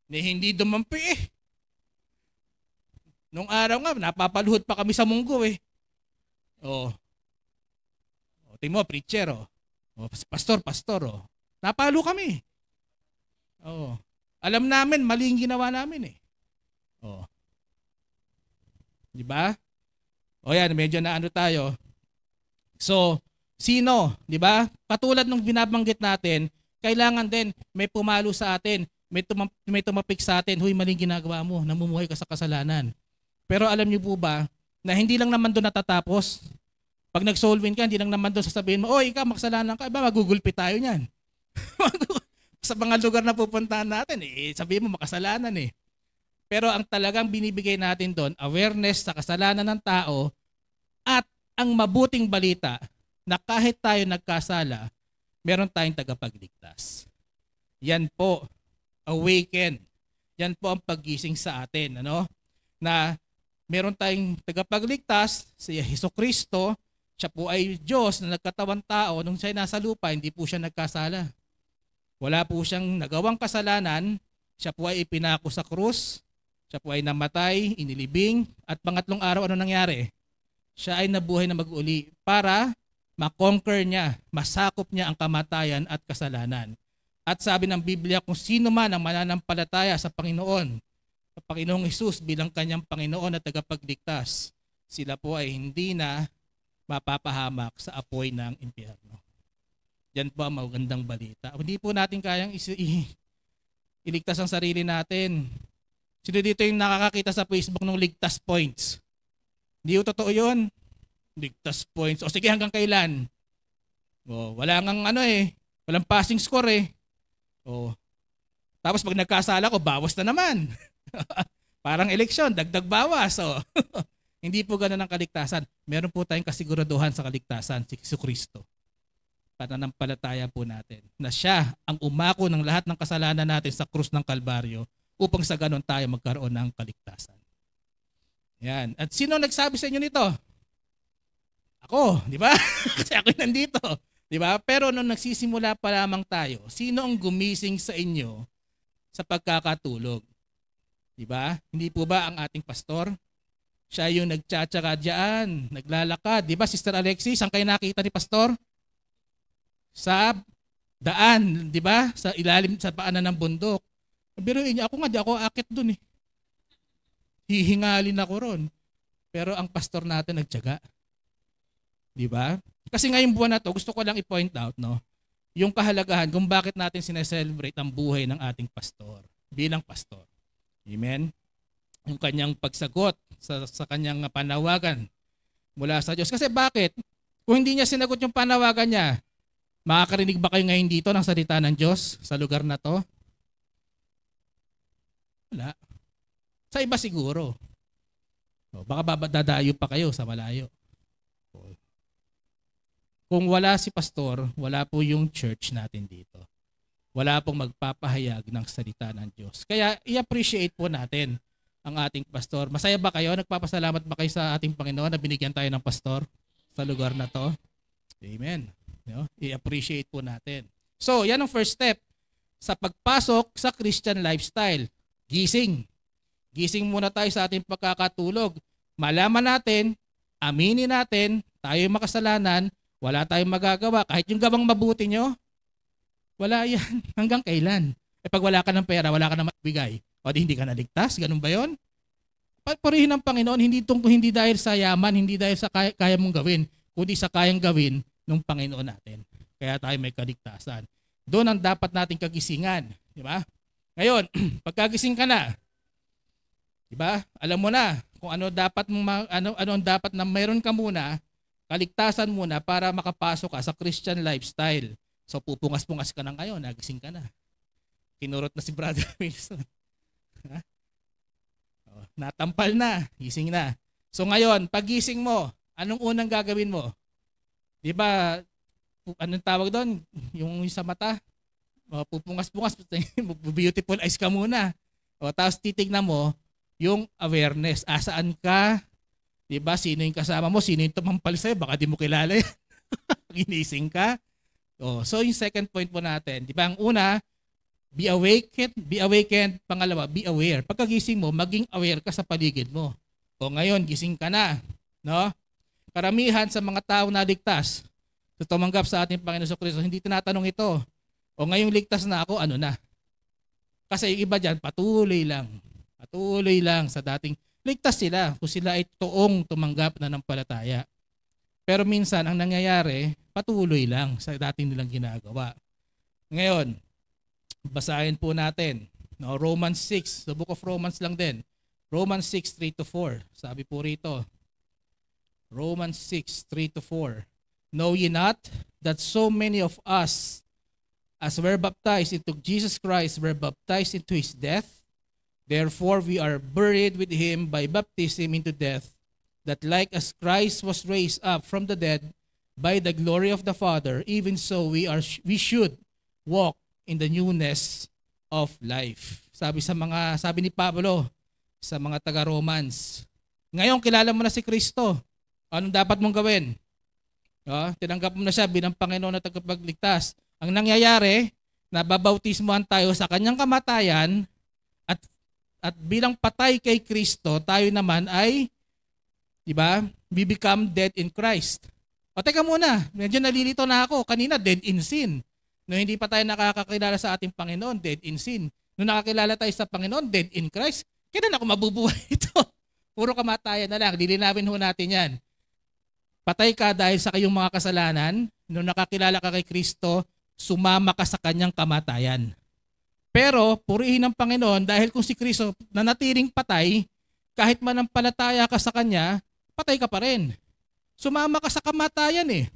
na hindi dumampi eh. Nung araw nga, napapaluhod pa kami sa munggo eh. Oo. Tingnan mo, preacher oh. Pastor, oh. Napalo kami. Oo. Alam namin, mali yung ginawa namin eh. Oo. Diba? O yan, medyo na ano tayo. So, sino? Diba? Katulad nung binabanggit natin, kailangan din may pumalo sa atin, may tumapik sa atin, huy, maling ginagawa mo, namumuhay ka sa kasalanan. Pero alam niyo po ba, na hindi lang naman doon natatapos. Pag nag-soul win ka, hindi lang naman doon sasabihin mo, ikaw, makasalanan ka, magugulpi tayo niyan. Sa mga lugar na pupuntahan natin, sabihin mo, makasalanan eh. Pero ang talagang binibigay natin doon, awareness sa kasalanan ng tao at ang mabuting balita na kahit tayo nagkasala, meron tayong tagapagligtas. Yan po, awaken. Yan po ang paggising sa atin, ano? Na meron tayong tagapagligtas, si Jesucristo, siya po ay Diyos na nagkatawang tao. Nung siya nasa lupa, hindi po siya nagkasala. Wala po siyang nagawang kasalanan. Siya po ay ipinako sa krus. Siya po ay namatay, inilibing. At pangatlong araw, ano nangyari? Siya ay nabuhay na mag-uli para makonquer niya, masakop niya ang kamatayan at kasalanan. At sabi ng Biblia, kung sino man ang mananampalataya sa Panginoon, sa Panginoong Hesus bilang kanyang Panginoon at tagapagligtas, sila po ay hindi na mapapahamak sa apoy ng impyerno. Yan po ang magandang balita. Hindi po natin kayang iligtas ang sarili natin. Sino dito yung nakakakita sa Facebook ng ligtas points? Hindi po totoo yun. Ligtas points. O sige, hanggang kailan? O, wala ngang walang passing score eh. O, tapos pag nagkasala ko, bawas na naman. Parang eleksyon, dagdag bawas. O. Hindi po ganun ang kaligtasan. Meron po tayong kasiguraduhan sa kaligtasan, si Jesucristo. Pananampalataya po natin na siya ang umako ng lahat ng kasalanan natin sa krus ng Kalbaryo upang sa ganun tayo magkaroon ng kaligtasan. Yan. At sino nagsabi sa inyo nito? Ako, di ba? Kasi ako nandito. Di ba? Pero nung nagsisimula pa lamang tayo, sino ang gumising sa inyo sa pagkakatulog? Di ba? Hindi po ba ang ating pastor? Siya yung nagtsatsaga diyan, naglalakad. Di ba, Sister Alexis, saan kayo nakita ni pastor? Sa daan, di ba? Sa ilalim, sa paanan ng bundok. Biruin niya, ako nga, di ako akit dun eh. Hihingalin ako ron. Pero ang pastor natin nagtsaga. Di ba? Kasi ngayong buwan na to, gusto ko lang i-point out, no? Yung kahalagahan kung bakit natin sineselebrate ang buhay ng ating pastor bilang pastor. Amen? Yung kanyang pagsagot sa kanyang panawagan mula sa Diyos. Kasi bakit? Kung hindi niya sinagot yung panawagan niya, makakarinig ba kayo ngayon dito ng salita ng Diyos sa lugar na to? Wala. Sa iba siguro. Baka dadayo pa kayo sa malayo. Kung wala si pastor, wala po yung church natin dito. Wala pong magpapahayag ng salita ng Diyos. Kaya i-appreciate po natin ang ating pastor. Masaya ba kayo? Nagpapasalamat ba kayo sa ating Panginoon na binigyan tayo ng pastor sa lugar na to? Amen. I-appreciate po natin. So, yan ang first step sa pagpasok sa Christian lifestyle. Gising. Gising muna tayo sa ating pagkakatulog. Malaman natin, aminin natin, tayo makasalanan, wala tayong magagawa. Kahit yung gawang mabuti nyo, wala yan. Hanggang kailan? Pag wala ka ng pera, wala ka na magbigay. O di hindi ka naligtas? Ganun ba yun? Pagpurihin ng Panginoon, hindi dahil sa yaman, hindi dahil sa kaya mong gawin, kundi sa kayang gawin ng Panginoon natin. Kaya tayo may kaligtasan. Doon ang dapat nating kagisingan. Di ba? Ngayon, pagkagising ka na, di ba? Alam mo na kung ano ang dapat na mayroon ka muna, kaligtasan muna para makapasok ka sa Christian lifestyle. So pupungas-pungas ka na ngayon, nagising ka na. Kinurot na si Brother Wilson. Natampal na, gising na. So ngayon, paggising mo, anong unang gagawin mo? Di ba, anong tawag doon? Yung sa mata? pupungas-pungas, beautiful eyes ka muna. O, tapos titignan mo yung awareness. Asaan ka? Diba? Sino yung kasama mo? Sino yung tumampal sa'yo? Baka di mo kilala yan. Ginising ka. O, so yung second point po natin. Diba? Ang una, be awakened. Pangalawa, be aware. Pagkagising mo, maging aware ka sa paligid mo. O ngayon, gising ka na. No? Karamihan sa mga tao na ligtas, sa tumanggap sa ating Panginoon Kristo, hindi tinatanong ito. O ngayong ligtas na ako, ano na? Kasi yung iba dyan, patuloy lang sa dating ligtas sila kung sila ay toong tumanggap na ng palataya. Pero minsan, ang nangyayari, patuloy lang sa dating nilang ginagawa. Ngayon, basahin po natin. No, Romans 6, the book of Romans lang din. Romans 6, 3-4. Sabi po rito, Romans 6, 3-4. Know ye not that so many of us, as were baptized into Jesus Christ, were baptized into his death? Therefore we are buried with him by baptism into death, that like as Christ was raised up from the dead by the glory of the Father, even so we should walk in the newness of life. Sabi ni Pablo sa mga taga-Romans, ngayon kilala mo na si Kristo. Anong dapat mong gawin? Tinanggap mo na siya bilang Panginoon na tagapagligtas. Ang nangyayari, nababautismohan tayo sa kanyang kamatayan at bilang patay kay Kristo, tayo naman ay, di ba, we become dead in Christ. O teka muna, medyo nalilito na ako. Kanina, dead in sin. No, hindi pa tayo nakakakilala sa ating Panginoon, dead in sin. Nung nakakilala tayo sa Panginoon, dead in Christ, kailan ako mabubuhay ito? Puro kamatayan na lang. Lilinawin ho natin yan. Patay ka dahil sa kayong mga kasalanan. Nung nakakilala ka kay Kristo, sumama ka sa kanyang kamatayan. Pero, purihin ng Panginoon dahil kung si Kristo nanatiling patay, kahit manampalataya ka sa kanya, patay ka pa rin. Sumama ka sa kamatayan eh.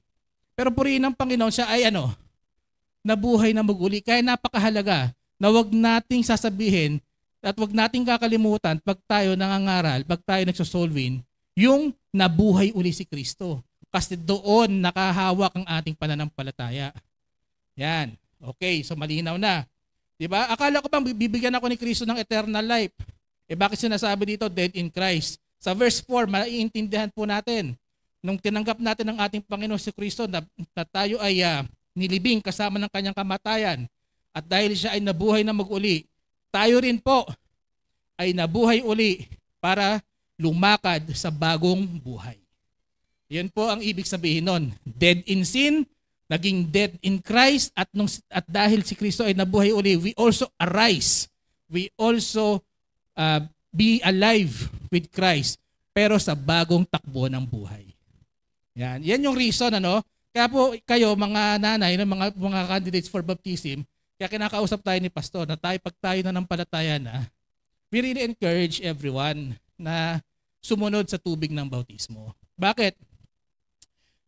Pero purihin ng Panginoon, siya ay nabuhay na muli. Kaya napakahalaga na wag nating sasabihin at wag nating kakalimutan pag tayo nangangaral, pag tayo nagsosolvin, yung nabuhay uli si Kristo. Kasi doon nakahawak ang ating pananampalataya. Yan. Okay, so malinaw na. Diba? Akala ko bang bibigyan ako ni Kristo ng eternal life? Bakit sinasabi dito, dead in Christ? Sa verse 4, maiintindihan po natin. Nung tinanggap natin ang ating Panginoon si Kristo na tayo ay nilibing kasama ng kanyang kamatayan at dahil siya ay nabuhay na mag-uli, tayo rin po ay nabuhay uli para lumakad sa bagong buhay. Yan po ang ibig sabihin nun. Dead in sin, naging dead in Christ at dahil si Kristo ay nabuhay uli, we also arise. We also be alive with Christ pero sa bagong takbo ng buhay. Yan yung reason Kaya po kayo mga nanay ng mga candidates for baptism, kaya kinakausap tayo ni pastor na pag tayo na ng palataya na, we really encourage everyone na sumunod sa tubig ng bautismo. Bakit?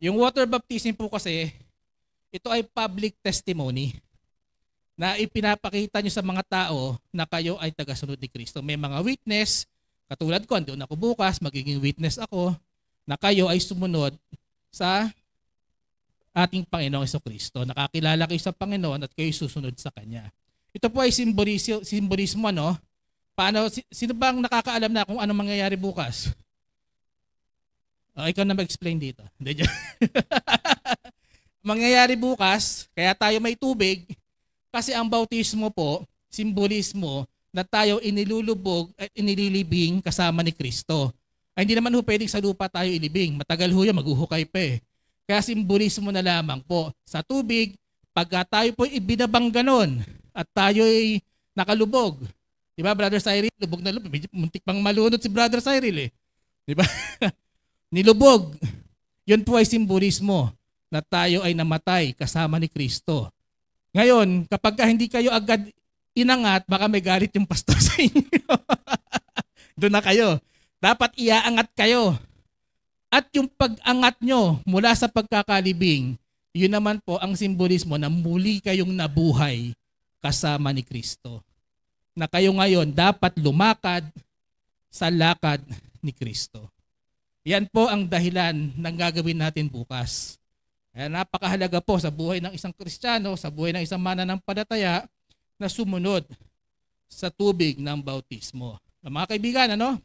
Yung water baptism po kasi, ito ay public testimony na ipinapakita nyo sa mga tao na kayo ay tagasunod ni Kristo. May mga witness, katulad ko, andun ako bukas, magiging witness ako, na kayo ay sumunod sa ating Panginoong Kristo. Nakakilala kayo sa Panginoon at kayo susunod sa Kanya. Ito po ay simbolismo, Paano, sino bang nakakaalam na kung ano mangyayari bukas? Ikaw na mag-explain dito. Mangyayari bukas, kaya tayo may tubig, kasi ang bautismo po, simbolismo na tayo inilulubog at inililibing kasama ni Kristo. Ay hindi naman pwedeng sa lupa tayo ilibing. Matagal yan, maghuhukay pa eh. Kaya simbolismo na lamang po sa tubig, pagka tayo po ibinabang ganon at tayo ay nakalubog. Diba, Brother Cyril? Lubog na lubog. Muntik pang malunod si Brother Cyril eh. Diba? Nilubog. Yun po ay simbolismo na tayo ay namatay kasama ni Kristo. Ngayon, kapag hindi kayo agad inangat, baka may galit yung pastor sa inyo. Doon na kayo. Dapat iaangat kayo. At yung pag-angat nyo mula sa pagkakalibing, yun naman po ang simbolismo na muli kayong nabuhay kasama ni Kristo. Na kayo ngayon dapat lumakad sa lakad ni Kristo. Yan po ang dahilan ng gagawin natin bukas. Kaya napakahalaga po sa buhay ng isang Kristiyano, sa buhay ng isang mananampalataya na sumunod sa tubig ng bautismo. Mga kaibigan, ano?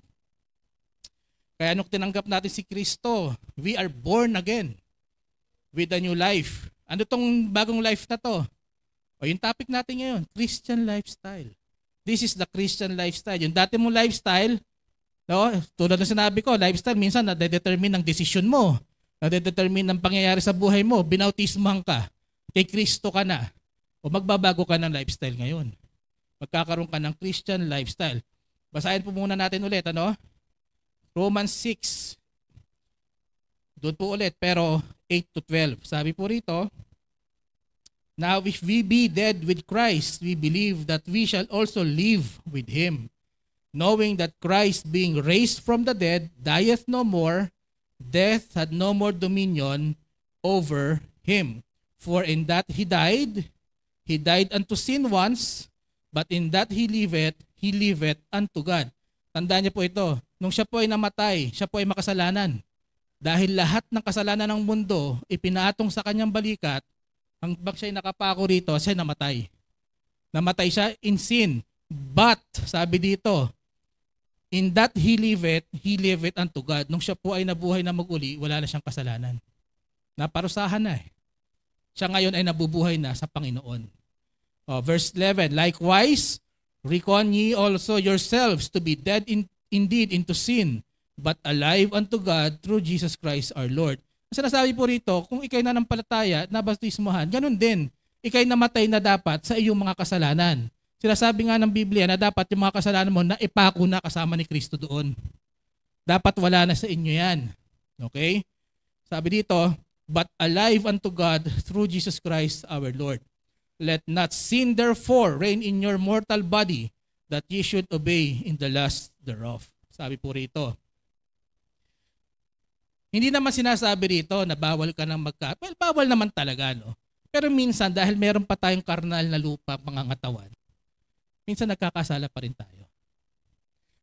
Kaya nung tinanggap natin si Kristo, we are born again with a new life. Ano tong bagong life na to? O yung topic natin ngayon, Christian lifestyle. This is the Christian lifestyle. Yung dati mong lifestyle, no, tulad ng sinabi ko, lifestyle minsan nade-determine ng decision mo. Nade-determine ng pangyayari sa buhay mo. Binautismahan ka. Kay Kristo ka na. O magbabago ka ng lifestyle ngayon. Magkakaroon ka ng Christian lifestyle. Basahin po muna natin ulit, ano? Romans 6. Doon po ulit, pero 8 to 12. Sabi po rito, now if we be dead with Christ, we believe that we shall also live with Him, knowing that Christ being raised from the dead dieth no more, death had no more dominion over Him. For in that He died unto sin once, but in that He liveth unto God. Tandaan niyo po ito, nung siya po ay namatay, siya po ay makasalanan. Dahil lahat ng kasalanan ng mundo, ipinatong sa kanyang balikat, hanggang siya ay nakapako rito, siya namatay. Namatay siya in sin. But, sabi dito, in that He liveth unto God. Nung siya po ay nabuhay na maguli, wala na siyang kasalanan. Naparusahan na eh. Siya ngayon ay nabubuhay na sa Panginoon. Verse 11, likewise, reckon ye also yourselves to be dead indeed into sin, but alive unto God through Jesus Christ our Lord. Sinasabi po rito, kung ikay nanampalataya, nabautismohan, ganun din. Ikay namatay na dapat sa iyong mga kasalanan. Sinasabi nga ng Biblia na dapat yung mga kasalanan mo na ipako na kasama ni Kristo doon. Dapat wala na sa inyo yan. Okay? Sabi dito, but alive unto God through Jesus Christ our Lord. Let not sin therefore reign in your mortal body, that ye should obey in the lust thereof. Sabi po rito. Hindi naman sinasabi rito na bawal ka ng well, bawal naman talaga, no? Pero minsan, dahil meron pa tayong karnal na lupa, pangangatawan, minsan nagkakasala pa rin tayo.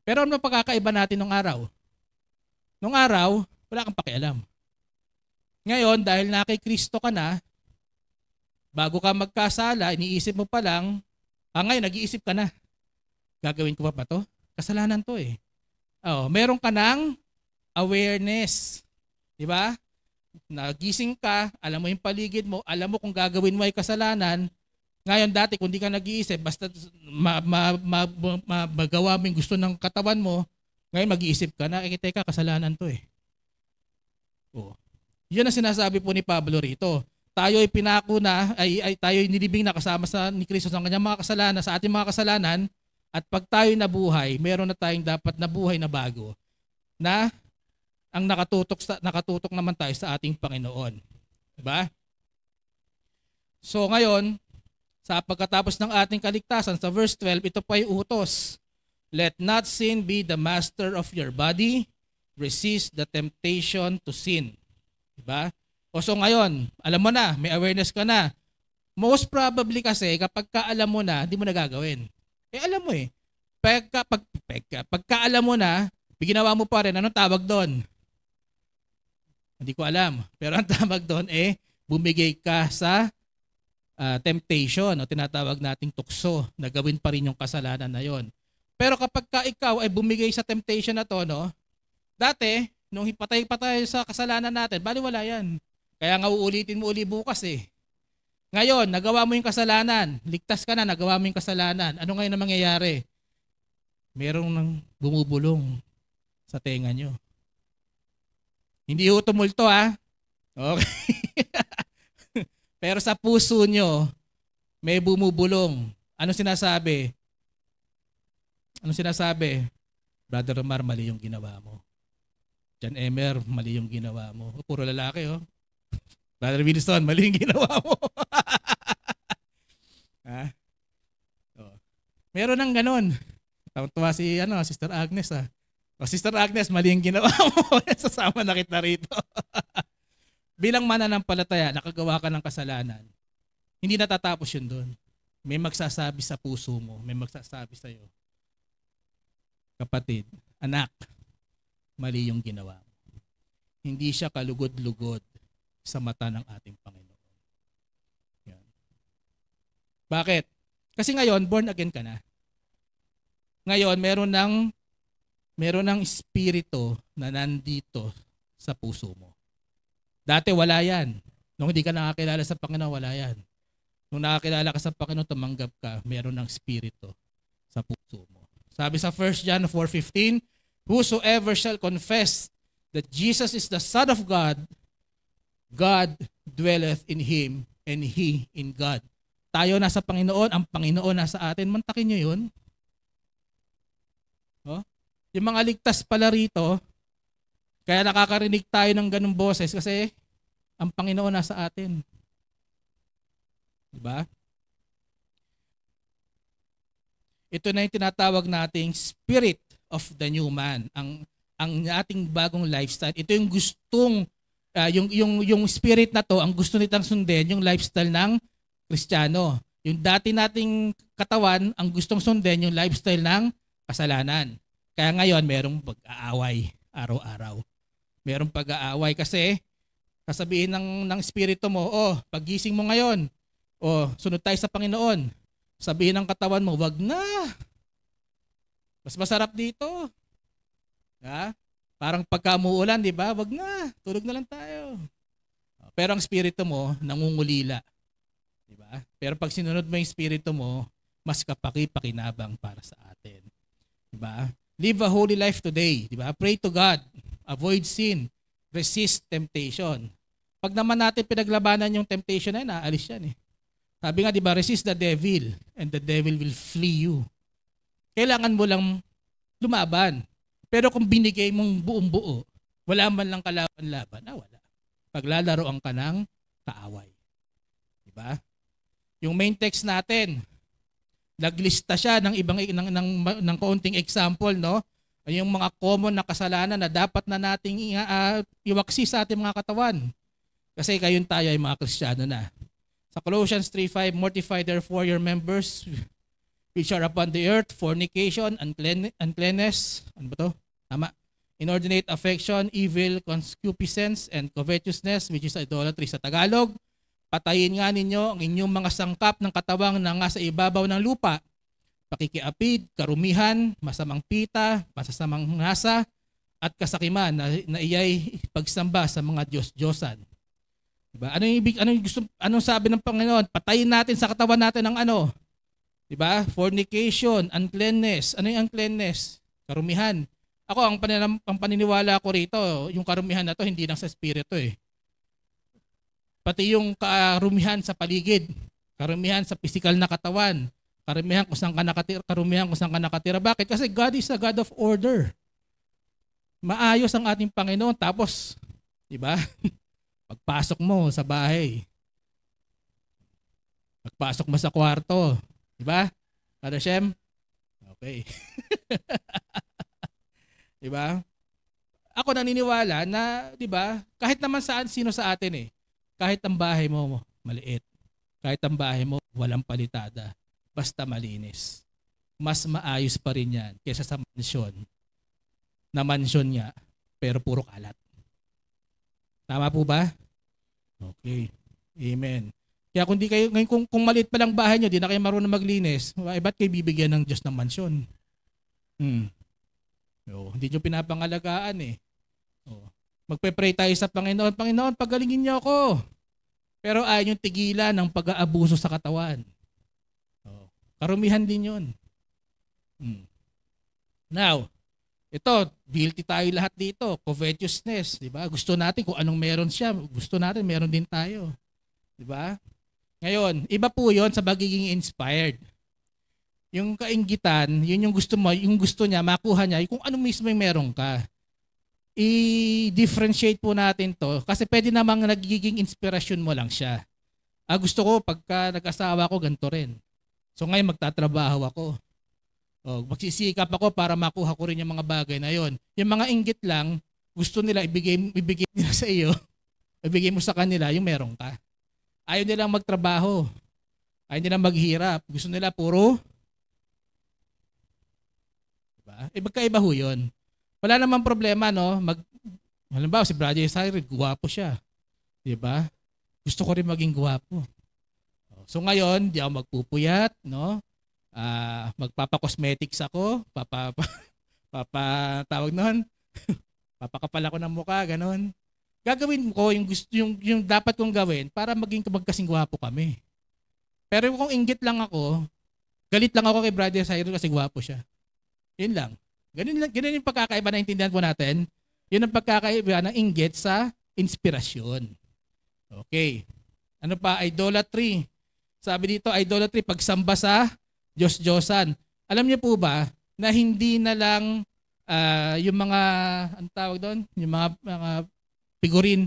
Pero ano pagkakaiba natin nung araw? Nung araw, wala kang pakialam. Ngayon, dahil na kay Kristo ka na, bago ka magkasala, iniisip mo pa lang, ngayon nag-iisip ka na, gagawin ko pa ba to? Kasalanan to eh. Meron ka ng awareness. Diba? Nagising ka, alam mo yung paligid mo, alam mo kung gagawin mo ay kasalanan. Ngayon dati kung di ka nag-iisip, basta magawa mo yung gusto ng katawan mo, ngayon mag-iisip ka na, teka, kasalanan to eh. Yun ang sinasabi po ni Pablo rito. Tayo ay pinako na, ay tayo ay nilibing na kasama ni Kristo sa kanyang mga kasalanan, sa ating mga kasalanan, at pag tayo nabuhay, meron na tayong dapat na buhay na bago, na ang nakatutok naman tayo sa ating Panginoon. Diba? So ngayon, sa pagkatapos ng ating kaligtasan, sa verse 12, ito pa yung utos. Let not sin be the master of your body, resist the temptation to sin. Diba? So ngayon, alam mo na, may awareness ka na. Most probably kasi, kapag alam mo na, hindi mo na gagawin. Alam mo eh. Pagka alam mo na, ginawa mo pa rin, anong tawag doon? Hindi ko alam. Pero ang tawag doon bumigay ka sa temptation o tinatawag nating tukso na gawin pa rin yung kasalanan na yon. Pero kapag ikaw ay bumigay sa temptation na to, no? Dati, nung patay sa kasalanan natin, baliwala yan. Kaya nga uulitin mo uli bukas eh. Ngayon, nagawa mo yung kasalanan. Ligtas ka na, nagawa mo yung kasalanan. Ano ngayon ang mangyayari? Merong nang bumubulong sa tenga nyo. Hindi ho tumulto ha. Okay. Pero sa puso nyo, may bumubulong. Ano sinasabi? Brother Omar, mali yung ginawa mo. John Emer, mali yung ginawa mo. Puro lalaki oh. Brother Wilson, mali yung ginawa mo. Meron ng ganun. Tuwa si Sister Agnes ah. Sister Agnes, mali yung ginawa mo. Sasama na kita rito. Bilang mananampalataya, nakagawa ka ng kasalanan, hindi natatapos yun doon. May magsasabi sa puso mo, may magsasabi sa'yo, kapatid, anak, mali yung ginawa mo. Hindi siya kalugod-lugod sa mata ng ating Panginoon. Yan. Bakit? Kasi ngayon, born again ka na. Ngayon, meron ng espiritu na nandito sa puso mo. Dati wala yan. Nung hindi ka nakakilala sa Panginoon, wala yan. Nung nakakilala ka sa Panginoon, tumanggap ka, meron ng espiritu sa puso mo. Sabi sa 1 John 4:15, whosoever shall confess that Jesus is the Son of God, God dwelleth in him, and he in God. Tayo nasa Panginoon, ang Panginoon nasa atin. Mantakin nyo yun. Oh? Yung mga ligtas pala rito, kaya nakakarinig tayo ng ganung boses kasi ang Panginoon nasa atin. Diba? Ito na yung tinatawag nating spirit of the new man, ang ating bagong lifestyle. Ito yung gustong yung spirit na to, ang gusto nitang sundin yung lifestyle ng Kristiyano. Yung dati nating katawan, ang gustong sundin yung lifestyle ng kasalanan. Kaya ngayon merong pag-aaway araw-araw. Merong pag-aaway kasi sasabihin ng espiritu mo, paggising mo ngayon, sunod tayo sa Panginoon. Sabihin ng katawan mo, wag na. Mas masarap dito. Ha? Parang pagka umuulan, di ba? Wag na. Tulog na lang tayo. Pero ang espiritu mo, nangungulila. Di ba? Pero pag sinunod mo yung espiritu mo, mas kapaki-pakinabang para sa atin. Di ba? Live a holy life today. Di ba? Pray to God. Avoid sin. Resist temptation. Pag naman natin pinaglabanan yung temptation na yun, aalis yan eh. Sabi nga, di ba, resist the devil and the devil will flee you. Kailangan mo lang lumaban. Pero kung binigay mong buong buo, wala man lang kalaban-laban, wala. Paglalaroan ka ng kaaway. Di ba? Yung main text natin, naglista siya ng ibang ng kaunting example, no? Yung mga common na kasalanan na dapat na nating iwaksi sa ating mga katawan. Kasi kayon tayo ay mga Kristiyano na. Sa Colossians 3:5, mortify therefore your members which are upon the earth, fornication, uncleanness, ano ba to? Tama. Inordinate affection, evil, concupiscence, and covetousness, which is idolatry sa Tagalog. Patayin nga ninyo ang inyong mga sangkap ng katawang na nga sa ibabaw ng lupa. Pakikiapid, karumihan, masamang pita, masasamang nasa, at kasakiman na iyay pagsamba sa mga Diyos-Diyosan. Diba? Anong sabi ng Panginoon? Patayin natin sa katawan natin ang ano? Diba? Fornication, uncleanness. Ano yung uncleanness? Karumihan. Ako, ang paniniwala ko rito, yung karumihan na to, hindi lang sa espiritu eh. Pati yung karumihan sa paligid, karumihan sa physical na katawan, karumihan kung saan ka nakatira. Bakit? Kasi God is a God of order. Maayos ang ating Panginoon. Tapos, diba? Pagpasok mo sa bahay, pagpasok mo sa kwarto, di ba? Kada Shem? Okay. Di ba? Ako naniniwala na, di ba, kahit naman sino sa atin kahit ang bahay mo maliit, kahit ang bahay mo walang palitada, basta malinis, mas maayos pa rin yan kaysa sa mansyon. Na mansyon nga, pero puro kalat. Tama po ba? Okay. Amen. Kaya kung maliit pa lang bahay nyo, di na kayo marunong maglinis, ba't kayo bibigyan ng Diyos ng mansyon? Hindi nyo pinapangalagaan eh. Magpe-pray tayo sa Panginoon, Panginoon, pagalingin niyo ako. Pero ayaw nyo tigilan ng pag-aabuso sa katawan. Karumihan din yun. Now, ito, guilty tayo lahat dito. Covetousness, di ba? Gusto natin kung anong meron siya, gusto natin meron din tayo. Di ba? Ngayon, iba po 'yon sa pagiging inspired. Yung kainggitan, yun yung gusto mo, yung gusto niya, makuha niya, kung ano mismo yung meron ka. I-differentiate po natin to kasi pwede namang nagiging inspirasyon mo lang siya. Gusto ko pagka nag-asawa ko, ganito rin. So ngayon magtatrabaho ako. Magsisikap ako para makuha ko rin yung mga bagay na yon. Yung mga inggit lang, gusto nila ibigay nila sa iyo. Ibigay mo sa kanila yung meron ka. Ayaw nilang magtrabaho. Ayaw nilang maghirap. Gusto nila puro. Diba? Magkaiba ho yun. Wala namang problema, no? Halimbawa, si Brother Cyril, guwapo siya. 'Di ba? Gusto ko rin maging gwapo. So ngayon, di ako magpupuyat, no? Magpapa-cosmetics ako, tawag noon, papakapal ako ng mukha, ganun. Gagawin ko yung dapat kong gawin para magkasing gwapo kami. Pero kung inggit lang ako, galit lang ako kay Brother Cyril kasi gwapo siya. Yun lang. Ganun yung pagkakaiba na intindihan po natin. Yun ang pagkakaiba ng inggit sa inspirasyon. Okay. Ano pa? Idolatry. Sabi dito, idolatry, pagsamba sa Diyos-Diyosan. Alam niyo po ba na hindi na lang yung mga, ang tawag doon? Yung mga figurin.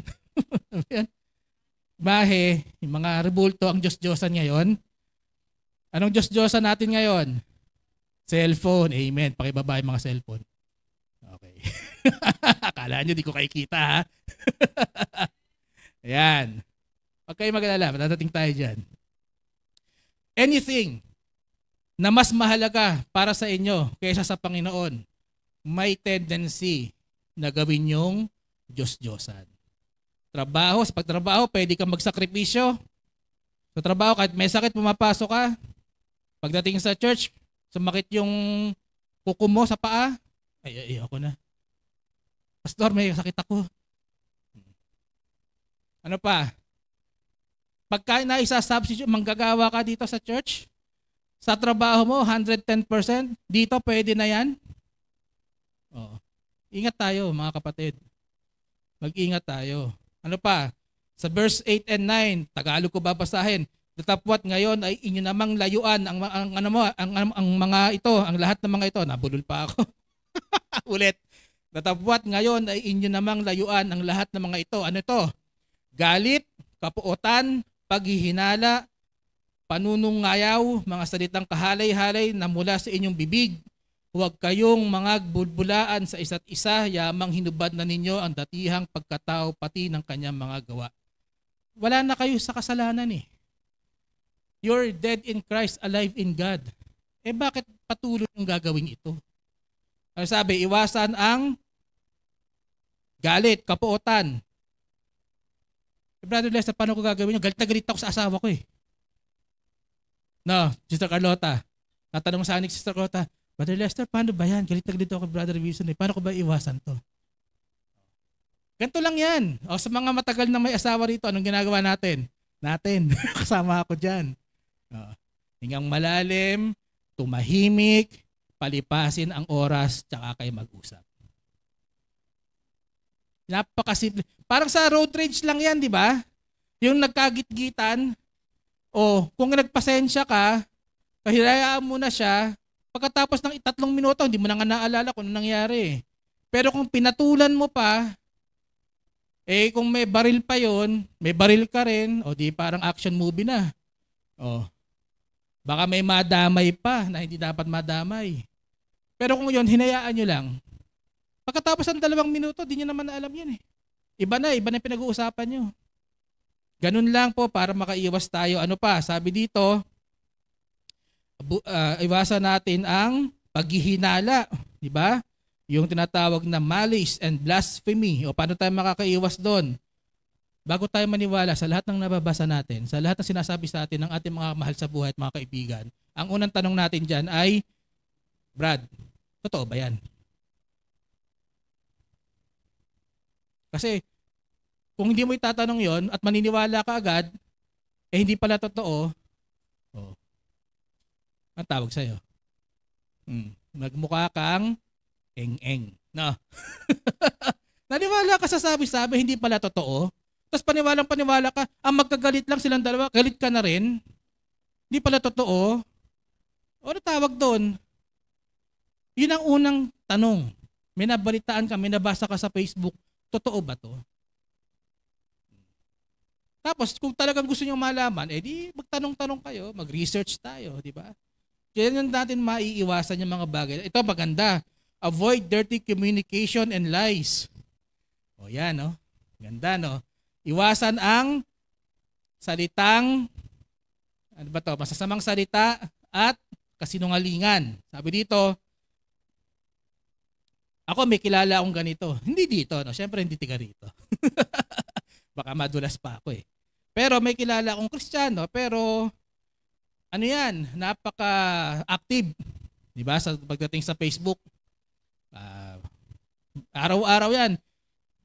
Bahe, yung mga rebulto ang Diyos-Diyosan ngayon. Anong Diyos-Diyosan natin ngayon? Cellphone. Amen. Pakibaba yung mga cellphone. Okay. Akala nyo di ko kakikita ha. Ayan. Huwag kayo mag-alala. Matatating tayo dyan. Anything na mas mahalaga para sa inyo kaysa sa Panginoon, may tendency na gawin yung Diyos-Diyosan. Trabaho, sa pagtrabaho, pwede kang magsakripisyo. Sa trabaho, kahit may sakit, pumapasok ka. Pagdating sa church, sumakit yung kuko mo sa paa. Ay, ako na. Pastor, may sakit ako. Ano pa? Pagka na isa-substitute, manggagawa ka dito sa church, sa trabaho mo, 110%, dito pwede na yan. Oh. Ingat tayo, mga kapatid. Mag-ingat tayo. Ano pa? Sa verse 8 and 9, Tagalog ko babasahin. Datapwat ngayon ay inyo namang layuan ang mga ito, ang lahat ng mga ito. Nabulol pa ako. Ulit. Datapwat ngayon ay inyo namang layuan ang lahat ng mga ito. Ano ito? Galit, kapuotan, paghihinala, panunungayaw, mga salitang kahalay-halay na mula sa inyong bibig. Huwag kayong mga bulbulaan sa isa't isa, yamang hinubad na ninyo ang datihang pagkatao pati ng kanyang mga gawa. Wala na kayo sa kasalanan eh. You're dead in Christ, alive in God. Eh bakit patuloy yung gagawin ito? Ano sabi? Iwasan ang galit, kapuotan. Brother Lester, paano ko gagawin yun? Galit na galit ako sa asawa ko eh. No, Sister Carlota. Natanong sa akin ni Sister Carlota, Brother Lester, paano ba yan? Galit na galit ako kay Brother Wilson eh. Paano ko ba iwasan to? Ganito lang yan. O sa mga matagal na may asawa rito, anong ginagawa natin? Kasama ako dyan. Hingang malalim, tumahimik, palipasin ang oras, tsaka kayo mag-usap. Napakasimple. Parang sa road rage lang yan, di ba? Yung nagkagit-gitan, kung nagpasensya ka, kahirayaan mo na siya, pagkatapos ng 3 minuto, hindi mo na nga naalala kung ano nangyari. Pero kung pinatulan mo pa, kung may baril pa yon, may baril ka rin, di parang action movie na. Baka may madamay pa na hindi dapat madamay. Pero kung yun, hinayaan nyo lang. Pagkatapos ng 2 minuto, di nyo naman na alam yan eh. Iba na pinag-uusapan nyo. Ganun lang po para makaiwas tayo. Ano pa? Sabi dito, iwasan natin ang paghihinala. Diba? Yung tinatawag na malice and blasphemy. O paano tayo makakaiwas doon? Bago tayo maniwala sa lahat ng nababasa natin, sa lahat ng sinasabi sa atin ng ating mga mahal sa buhay at mga kaibigan, ang unang tanong natin dyan ay, Brad, totoo ba yan? Kasi kung hindi mo itatanong yon at maniniwala ka agad, hindi pala totoo, ang tawag sa'yo? Magmukha kang eng-eng. No? Naniwala ka sa sabi-sabi, hindi pala totoo. Tapos paniwalang-paniwala ka, ang magkagalit lang silang dalawa, galit ka na rin. Hindi pala totoo. Ano tawag doon? Yun ang unang tanong. May nabalitaan ka, may nabasa ka sa Facebook, totoo ba to? Tapos kung talagang gusto niyo malaman, di magtanong-tanong kayo, mag-research tayo, di ba? Kaya yun natin maiiwasan yung mga bagay. Ito maganda. Avoid dirty communication and lies. Yan, no? Ganda, no? Iwasan ang salitang, masasamang salita at kasinungalingan. Sabi dito, ako may kilala akong ganito. Hindi dito, no? Siyempre hindi tiga rito. Baka madulas pa ako eh. Pero may kilala akong Kristiyano, pero ano yan, napaka-active. Diba? Pagdating sa Facebook, araw-araw yan.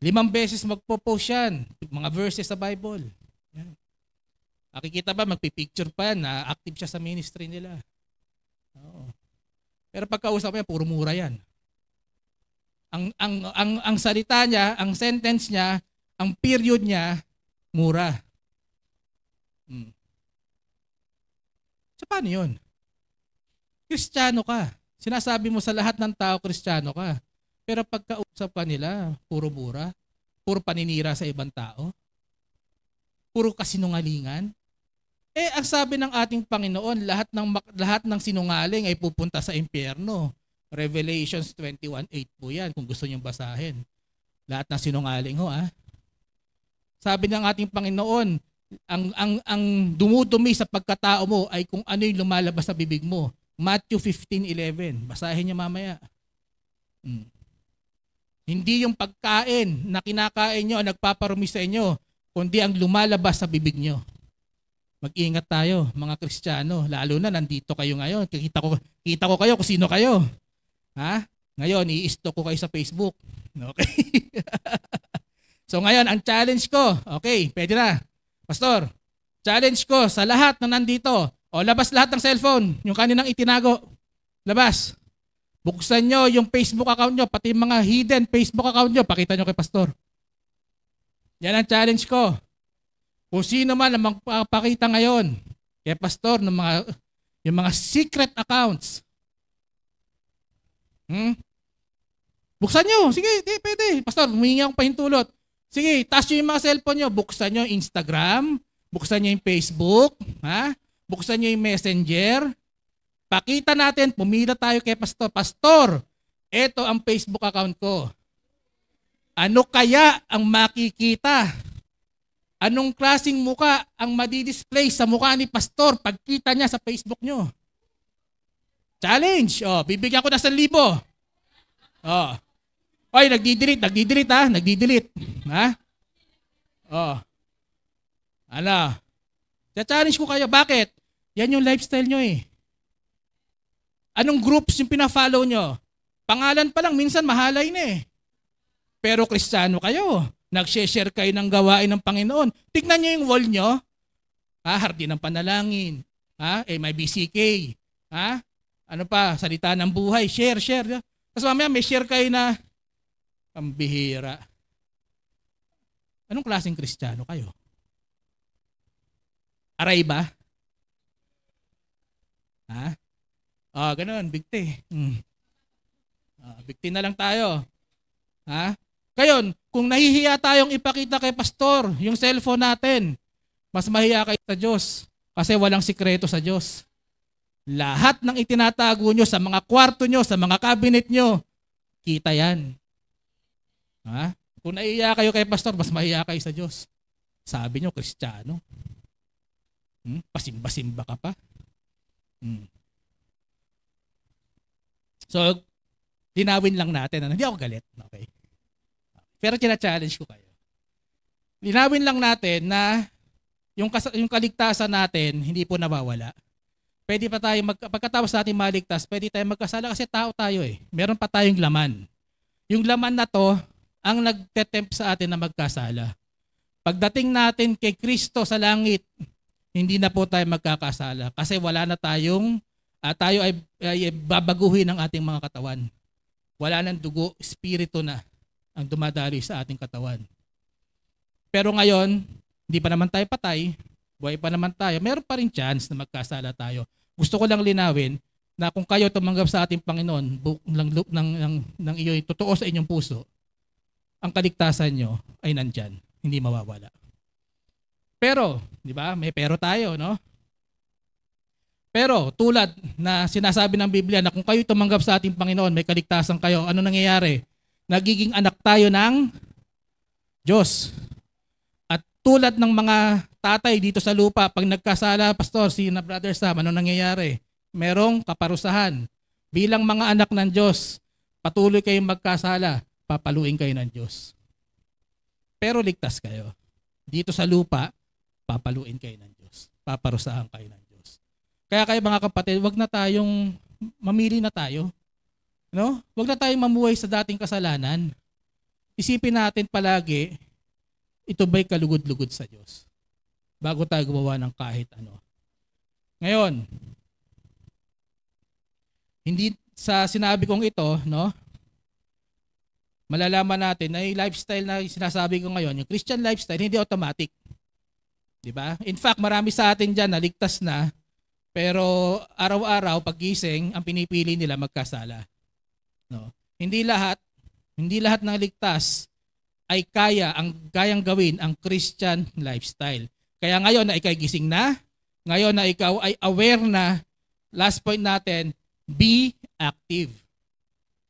5 beses magpo-post yan. Mga verses sa Bible. Yan. Makikita ba, magpipicture pa yan na active siya sa ministry nila. Oo. Pero pagkausap mo yan, puro mura yan. Ang salita niya, ang sentence niya, ang period niya, mura. So paano yun? Kristiyano ka. Sinasabi mo sa lahat ng tao, Kristiyano ka. Pero pagkausap ka nila, puro mura, puro paninira sa ibang tao, puro kasinungalingan. Ang sabi ng ating Panginoon, lahat ng sinungaling ay pupunta sa impyerno. Revelations 21:8 po yan, kung gusto niyong basahin. Lahat ng sinungaling ho, Sabi ng ating Panginoon, ang dumudumi sa pagkatao mo ay kung ano yung lumalabas sa bibig mo. Matthew 15:11. Basahin niyo mamaya. Hindi yung pagkain na kinakain nyo ang nagpaparumi sa inyo, kundi ang lumalabas sa bibig nyo. Mag-ingat tayo, mga Kristiyano. Lalo na nandito kayo ngayon. Kita ko kayo kung sino kayo. Ngayon, i-stalk ko kayo sa Facebook. Okay? So ngayon, ang challenge ko, okay, pwede na. Pastor, challenge ko sa lahat na nandito, labas lahat ng cellphone, yung kaninang itinago. Labas. Buksan nyo yung Facebook account nyo, pati mga hidden Facebook account nyo, pakita nyo kay Pastor. Yan ang challenge ko. Kung sino man ang magpapakita ngayon kay Pastor ng yung mga secret accounts. Buksan nyo. Sige, pwede. Pastor, humingi akong pahintulot. Sige, taas nyo yung mga cellphone nyo. Buksan nyo yung Instagram. Buksan nyo yung Facebook. Buksan nyo yung Messenger. Pakita natin, pumila tayo kay Pastor. Pastor, ito ang Facebook account ko. Ano kaya ang makikita? Anong klaseng muka ang madidisplay sa mukha ni Pastor pagkita niya sa Facebook nyo? Challenge. Bibigyan ko na 1,000. Oy, nagdi-delete ha? Ano? Challenge ko kayo. Bakit? Yan yung lifestyle nyo eh. Anong groups yung pina-follow nyo? Pangalan pa lang, minsan mahalay na eh. Pero Kristiyano kayo. Nag-share kayo ng gawain ng Panginoon. Tignan nyo yung wall nyo. Hardin ng panalangin. May BCK. Ano pa? Salita ng buhay. Share. Tapos mamaya may share kayo na pambihira. Anong klaseng Kristiyano kayo? Aray ba? Ganun, bigti. Bigti na lang tayo. Kayon, kung nahihiya tayong ipakita kay Pastor yung cellphone natin, mas mahiya kayo sa Diyos kasi walang sikreto sa Diyos. Lahat ng itinatago nyo sa mga kwarto nyo, sa mga cabinet nyo, kita yan. Kung nahihiya kayo kay Pastor, mas mahiya kayo sa Diyos. Sabi nyo, Kristiyano. Pasimba-simba ka pa. So, linawin lang natin. Hindi ako galit. Okay. Pero tina-challenge ko kayo. Linawin lang natin na yung kaligtasan natin, hindi po nawawala. Pwede pa tayo, pagkatapos natin maligtas, pwede tayo magkasala kasi tao tayo eh. Meron pa tayong laman. Yung laman na to, ang nagtetempt sa atin na magkasala. Pagdating natin kay Kristo sa langit, hindi na po tayo magkakasala kasi wala na tayo ay babaguhin ng ating mga katawan. Wala nang dugo, espiritu na ang dumadaloy sa ating katawan. Pero ngayon, hindi pa naman tayo patay, buhay pa naman tayo, meron pa rin chance na magkasala tayo. Gusto ko lang linawin na kung kayo tumanggap sa ating Panginoon, ng iyo'y totoo sa inyong puso, ang kaligtasan nyo ay nandyan, hindi mawawala. Pero, di ba, may pero tayo, no? Pero tulad na sinasabi ng Biblia na kung kayo tumanggap sa ating Panginoon, may kaligtasan kayo, ano nangyayari? Nagiging anak tayo ng Diyos. At tulad ng mga tatay dito sa lupa, pag nagkasala, Pastor, si Brother Sam, ano nangyayari? Merong kaparusahan. Bilang mga anak ng Diyos, patuloy kayong magkasala, papaluin kayo ng Diyos. Pero ligtas kayo. dito sa lupa, papaluin kayo ng Diyos. Paparusahan kayo ng Diyos. Kaya kayo mga kapatid, wag na tayong mamili na tayo. No? Wag na tayong mamuhay sa dating kasalanan. Isipin natin palagi, ito ba'y kalugod-lugod sa Diyos? Bago tayo gumawa ng kahit ano. Ngayon, hindi sa sinabi kong ito, no? Malalaman natin na yung lifestyle na sinasabi ko ngayon, yung Christian lifestyle, hindi automatic. Di ba? In fact, marami sa atin dyan na ligtas na, pero araw-araw, paggising, ang pinipili nila magkasala. No? Hindi lahat ng ligtas ay kayang gawin ang Christian lifestyle. Kaya ngayon na ikaw gising na, ngayon na ikaw ay aware na, last point natin, be active.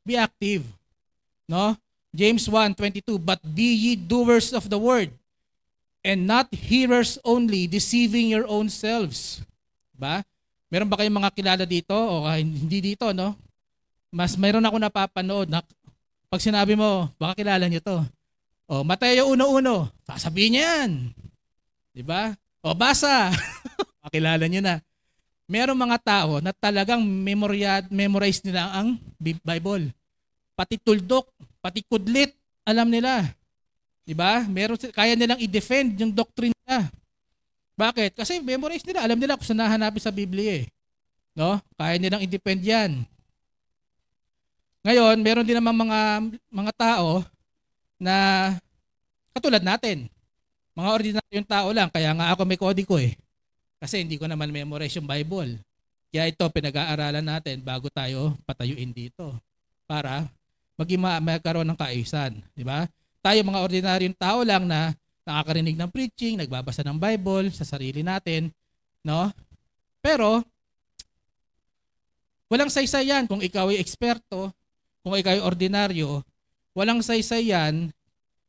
Be active. No? James 1:22, but be ye doers of the word, and not hearers only, deceiving your own selves. Ba? Meron ba kayong mga kilala dito o hindi dito, no? Mas mayroon ako napapanood na pag sinabi mo, baka kilala niyo to. O, Mateo 1:1, sasabihin niya yan. Di ba? O, basa. Makilala niyo na. Merong mga tao na talagang memorize nila ang Bible. Pati tuldok, pati kudlit, alam nila. Di ba? Kaya nilang i-defend yung doctrine nila. Bakit? Kasi memorize nila. Alam nila kung saan nahanapin sa Biblia eh. No? Kaya nilang i-defend yan. Ngayon, meron din naman mga tao na katulad natin. Mga ordinaryong tao lang. Kaya nga ako may kodigo eh. Kasi hindi ko naman memorize yung Bible. Kaya ito, pinag-aaralan natin bago tayo patayuin dito. Para magkaroon ng kaayusan. Di ba? Tayo mga ordinaryong tao lang na nakakarinig ng preaching, nagbabasa ng Bible sa sarili natin. No? Pero, walang saysay yan kung ikaw ay eksperto, kung ikaw ay ordinaryo, walang saysay yan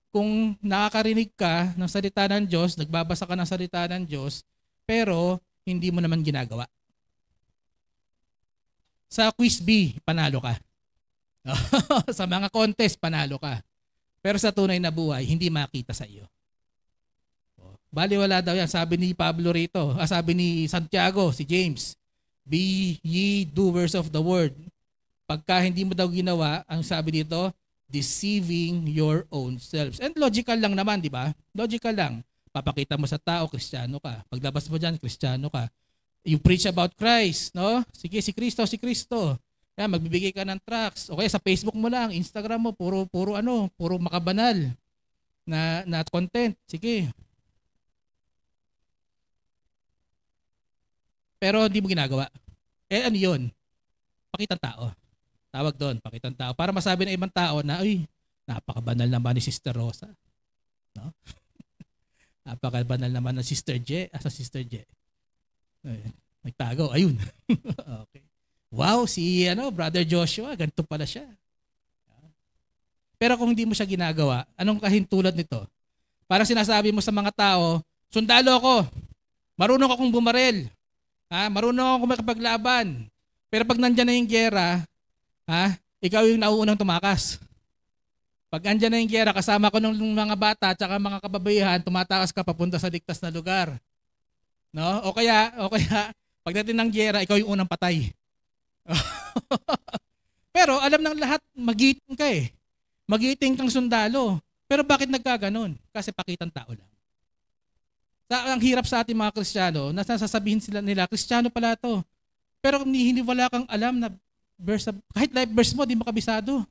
kung nakakarinig ka ng salita ng Diyos, nagbabasa ka ng salita ng Diyos, pero hindi mo naman ginagawa. Sa quiz B, panalo ka. Sa mga contest, panalo ka. Pero sa tunay na buhay, hindi makita sa iyo. Baliwala daw yan. Sabi ni Pablo rito, sabi ni Santiago, si James, be ye doers of the word. Pagka hindi mo daw ginawa, ang sabi dito, deceiving your own selves. And logical lang naman, di ba? Logical lang. Papakita mo sa tao, Kristiyano ka. Paglabas mo dyan, Kristiyano ka. You preach about Christ, no? Sige, si Kristo, si Kristo. Kaya magbibigay ka ng tracts. O kaya sa Facebook mo lang, Instagram mo, puro makabanal na content. Sige. Pero hindi mo ginagawa. Eh ano yun? Pakitang tao. Tawag doon, pakitang tao. Para masabi ng ibang tao na, uy, napakabanal naman ni Sister Rosa. No? Napakabanal naman ng Sister J. Sa Sister J. Ayun. Nagtago. Ayun. Okay. Wow, si Brother Joshua, ganito pala siya. Pero kung hindi mo siya ginagawa, anong kahintulad nito? Parang sinasabi mo sa mga tao, sundalo ako. Marunong akong bumaril. Marunong akong makapaglaban. Pero pag nandyan na yung giyera, ikaw yung nauunang tumakas. Pag andyan na yung giyera, kasama ko ng mga bata at mga kababayan, tumatakas ka papunta sa ligtas na lugar. No? O kaya pagdating ng giyera, ikaw yung unang patay. Pero alam ng lahat, magiting ka eh. Magiting kang sundalo. Pero bakit nagkaganon? Kasi pakitang tao lang. Ang hirap sa ating mga Kristiyano, nasasabihin sila nila, Kristiyano pala to. Pero hindi wala kang alam na verse, kahit life verse mo, di mo kabisado.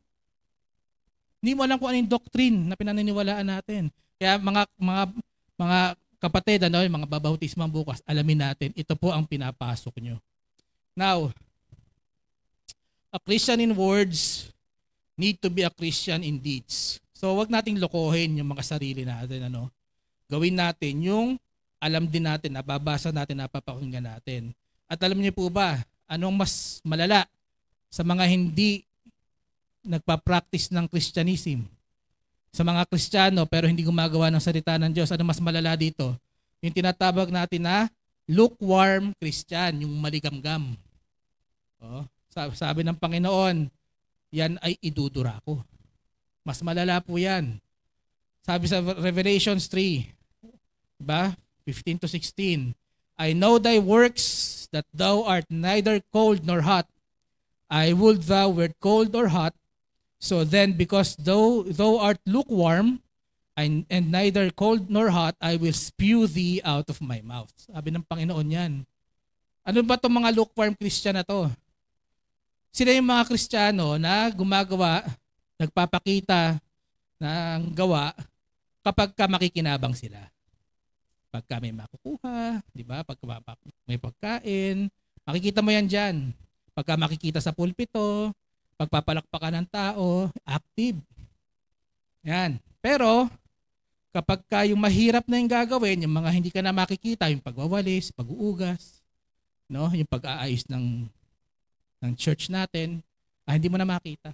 Hindi mo alam kung ano yung doctrine na pinaniniwalaan natin. Kaya mga kapatid, yung mga babautismang bukas, alamin natin, ito po ang pinapasok nyo. Now, a Christian in words need to be a Christian in deeds. So wag nating lokohin yung mga sarili natin. Gawin natin yung alam din natin, nababasa natin, napapakinggan natin. At alam niyo po ba, anong mas malala sa mga hindi nagpa-practice ng Christianism? Sa mga Kristiyano pero hindi gumagawa ng salita ng Diyos, ano mas malala dito? Yung tinatawag natin na lukewarm Christian, yung maligamgam. Sabi ng Panginoon, yan ay idudura ko. Mas malala po yan. Sabi sa Revelations 3, Diba? 15 to 16. I know thy works, that thou art neither cold nor hot. I would thou wert cold or hot. So then, because thou art lukewarm, and neither cold nor hot, I will spew thee out of my mouth. Sabi ng Panginoon yan. Ano ba itong mga lukewarm Christian na to? Sila yung mga Kristiyano na gumagawa, nagpapakita ng gawa kapag ka makikinabang sila. Pagka may makukuha, di ba? Pagka may pagkain, makikita mo yan dyan. Pagka makikita sa pulpito, pagpapalakpakan ng tao, active. Yan. Pero, kapag ka yung mahirap na yung gagawin, yung mga hindi ka na makikita, yung pagwawalis, pag-uugas, no? Yung pag-aayos ng church natin, hindi mo na makita.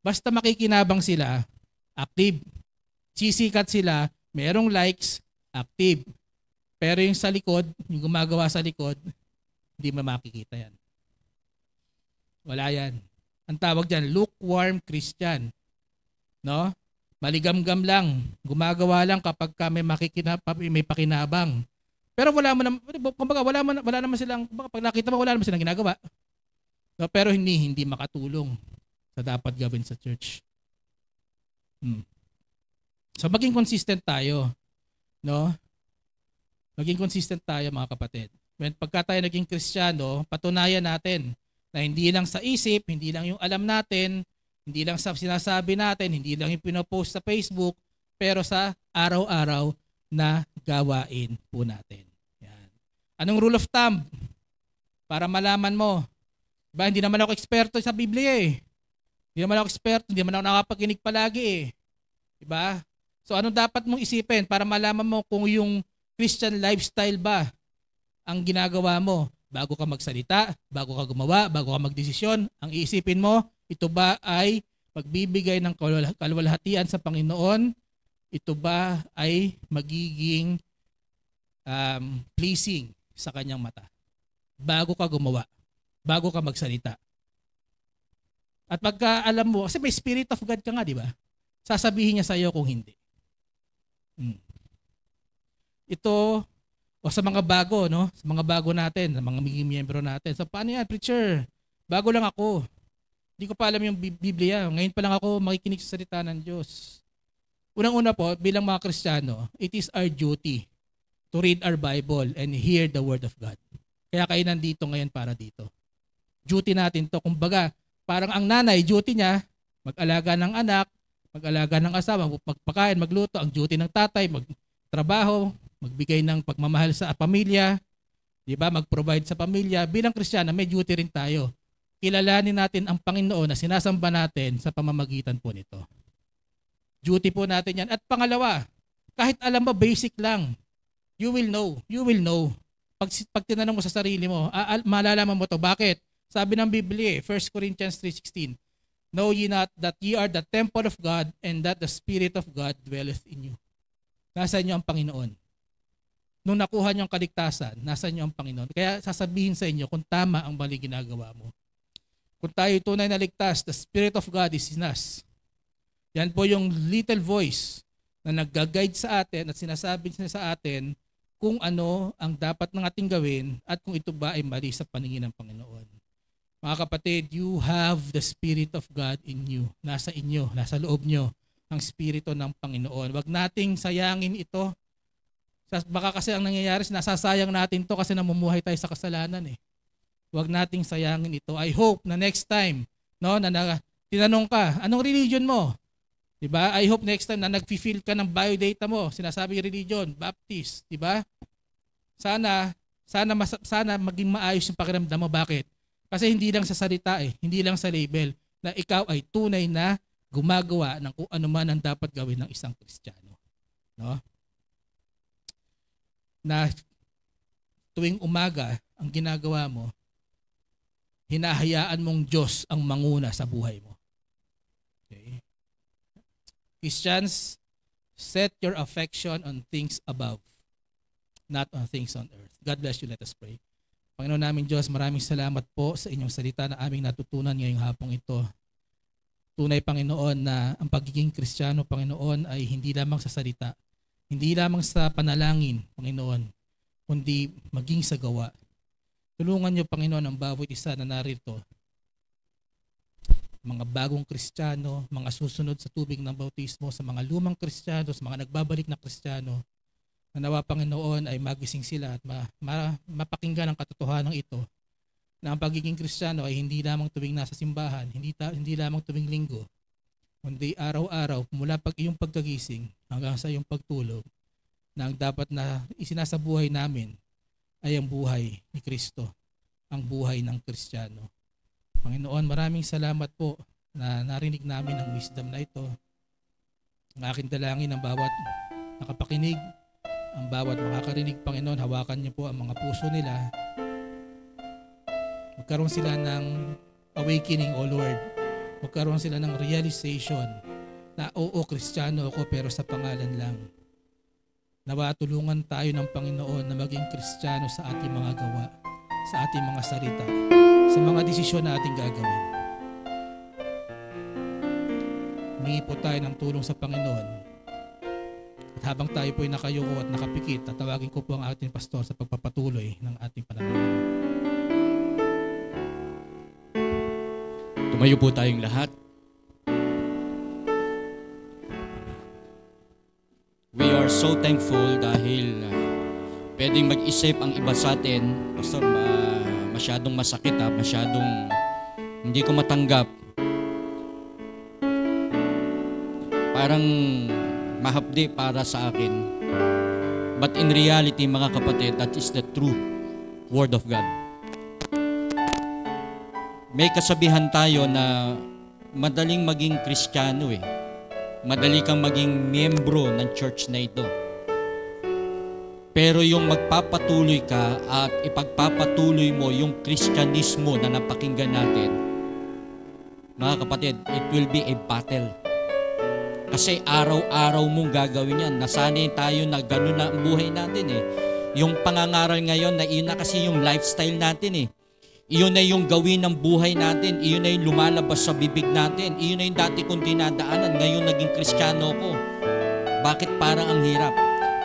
Basta makikinabang sila, active. Sisikat sila, merong likes, active. Pero yung sa likod, yung gumagawa sa likod, hindi mo makikita yan. Wala yan. Ang tawag dyan, lukewarm Christian. No? Maligamgam lang. Gumagawa lang kapag ka may pakinabang. Pero wala naman silang, pag nakita mo, wala naman silang ginagawa. No? Pero hindi makatulong sa dapat gawin sa church. So maging consistent tayo. No? Maging consistent tayo mga kapatid. Pagka tayo naging Kristiyano, patunayan natin na hindi lang sa isip, hindi lang yung alam natin, hindi lang sa sinasabi natin, hindi lang yung pinopost sa Facebook, pero sa araw-araw na gawain po natin. Yan. Anong rule of thumb? Para malaman mo. Diba, hindi naman ako eksperto sa Biblia eh. Hindi naman ako eksperto, hindi naman ako nakapakinig palagi eh. Diba? So ano dapat mong isipin para malaman mo kung yung Christian lifestyle ba ang ginagawa mo? Bago ka magsalita, bago ka gumawa, bago ka magdesisyon, ang iisipin mo, ito ba ay magbibigay ng kaluwalhatian sa Panginoon? Ito ba ay magiging pleasing sa kanyang mata? Bago ka gumawa, bago ka magsalita. At pagka alam mo, kasi may Spirit of God ka nga, di ba? Sasabihin niya sa iyo kung hindi. Ito, o sa mga bago, no? Sa mga bago natin, sa mga magiging miyembro natin. So paano yan, preacher? Bago lang ako. Hindi ko pa alam yung Biblia. Ngayon pa lang ako makikinig sa salita ng Diyos. Unang-una po, bilang mga Kristiyano, it is our duty to read our Bible and hear the Word of God. Kaya kayo nandito ngayon para dito. Duty natin to. Kumbaga, parang ang nanay, duty niya, mag-alaga ng anak, mag-alaga ng asawa, magpakain, magluto. Ang duty ng tatay, magtrabaho, magbigay ng pagmamahal sa pamilya, di ba? Mag-provide sa pamilya. Bilang Kristiyano, may duty rin tayo. Kilalanin natin ang Panginoon na sinasamba natin sa pamamagitan po nito. Duty po natin yan. At pangalawa, kahit alam mo, basic lang. You will know. You will know. Pag tinanong mo sa sarili mo, malalaman mo to. Bakit? Sabi ng Biblia, 1 Corinthians 3:16, know ye not that ye are the temple of God and that the Spirit of God dwelleth in you. Nasa inyo ang Panginoon. Nung nakuha niyo ang kaligtasan, nasa inyo ang Panginoon. Kaya sasabihin sa inyo kung tama ang mali ginagawa mo. Kung tayo tunay na ligtas, the Spirit of God is in us. Yan po yung little voice na nag-guide sa atin at sinasabi niya sa atin kung ano ang dapat ng ating gawin at kung ito ba ay mali sa paningin ng Panginoon. Mga kapatid, you have the Spirit of God in you. Nasa inyo, nasa loob nyo ang Espiritu ng Panginoon. Huwag nating sayangin ito. Baka kasi ang nangyayari, nasasayang natin to kasi namumuhay tayo sa kasalanan eh. Huwag nating sayangin ito. I hope na next time, no, na tinanong ka, anong religion mo? Diba? I hope next time na nag-fill ka ng biodata mo, sinasabi religion, Baptist, diba? Sana maging maayos yung pakiramdam mo. Bakit? Kasi hindi lang sa salita eh, hindi lang sa label na ikaw ay tunay na gumagawa ng kung ano man ang dapat gawin ng isang Kristiyano. No? Na tuwing umaga, ang ginagawa mo, hinahayaan mong Diyos ang manguna sa buhay mo. Okay? Christians, set your affection on things above, not on things on earth. God bless you. Let us pray. Panginoon namin Diyos, maraming salamat po sa inyong salita na aming natutunan ngayong hapong ito. Tunay, Panginoon, na ang pagiging Kristiyano, Panginoon, ay hindi lamang sa salita, Hindi lamang sa panalangin, Panginoon, kundi maging sa gawa. Tulungan niyo, Panginoon, ang bawat isa na narito. Mga bagong Kristiyano, mga susunod sa tubig ng bautismo, sa mga lumang Kristiyano, sa mga nagbabalik na Kristiyano, na nawa, Panginoon, ay magising sila at mapakinggan ang katotohanan ito, na ang pagiging Kristiyano ay hindi lamang tuwing nasa simbahan, hindi lamang tuwing linggo, kundi araw-araw mula iyong pagkagising hanggang sa iyong pagtulog, na ang dapat na isinasabuhay namin ay ang buhay ni Kristo, ang buhay ng Kristiyano. Panginoon, maraming salamat po na narinig namin ang wisdom na ito. Ang aking dalangin ang bawat nakapakinig, ang bawat makakarinig, Panginoon, hawakan niyo po ang mga puso nila. Magkaroon sila ng awakening, O Lord. Magkaroon sila ng realization na oo, Kristiyano ako pero sa pangalan lang. Nawa tulungan tayo ng Panginoon na maging Kristiyano sa ating mga gawa, sa ating mga salita, sa mga desisyon na ating gagawin. Humingi po tayo ng tulong sa Panginoon. At habang tayo po ay nakayuko at nakapikit, tatawagin ko po ang ating pastor sa pagpapatuloy ng ating pananalangin. Tumayo po tayong lahat. We are so thankful dahil pwedeng mag-isip ang iba sa atin. Pastor, masyadong masakit, masyadong hindi ko matanggap. Parang mahapdi para sa akin. But in reality, mga kapatid, that is the true Word of God. May kasabihan tayo na madaling maging Kristiyano Madali kang maging miyembro ng church na ito. Pero yung magpapatuloy ka at ipagpapatuloy mo yung Kristyanismo na napakinggan natin, mga kapatid, it will be a battle. Kasi araw-araw mong gagawin yan. Nasanay tayo na gano'n na ang buhay natin Yung pangangaral ngayon na iyon na kasi yung lifestyle natin Iyon na yung gawin ng buhay natin. Iyon na yung lumalabas sa bibig natin. Iyon na yung dati kong dinadaanan. Ngayon naging Kristiyano ko. Bakit parang ang hirap?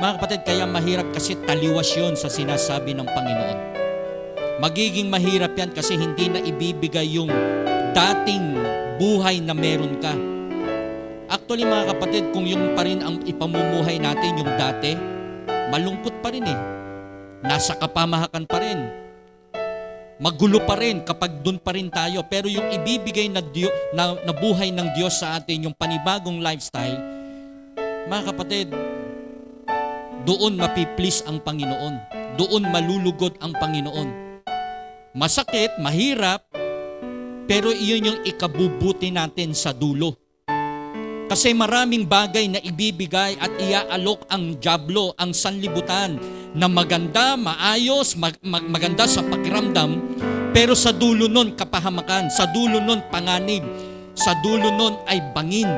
Mga kapatid, kaya mahirap kasi taliwas yun sa sinasabi ng Panginoon. Magiging mahirap yan kasi hindi na ibibigay yung dating buhay na meron ka. Actually, mga kapatid, kung yung pa rin ang ipamumuhay natin, yung dati, malungkot pa rin Nasa kapamahakan pa rin. Magulo pa rin kapag doon pa rin tayo. Pero yung ibibigay na buhay ng Diyos sa atin, yung panibagong lifestyle, mga kapatid, doon mapiplease ang Panginoon. Doon malulugod ang Panginoon. Masakit, mahirap, pero iyon yung ikabubuti natin sa dulo. Kasi maraming bagay na ibibigay at iaalok ang dyablo, ang sanlibutan, na maganda, maayos, maganda sa pakiramdam, pero sa dulo nun kapahamakan, sa dulo nun panganib, sa dulo nun ay bangin.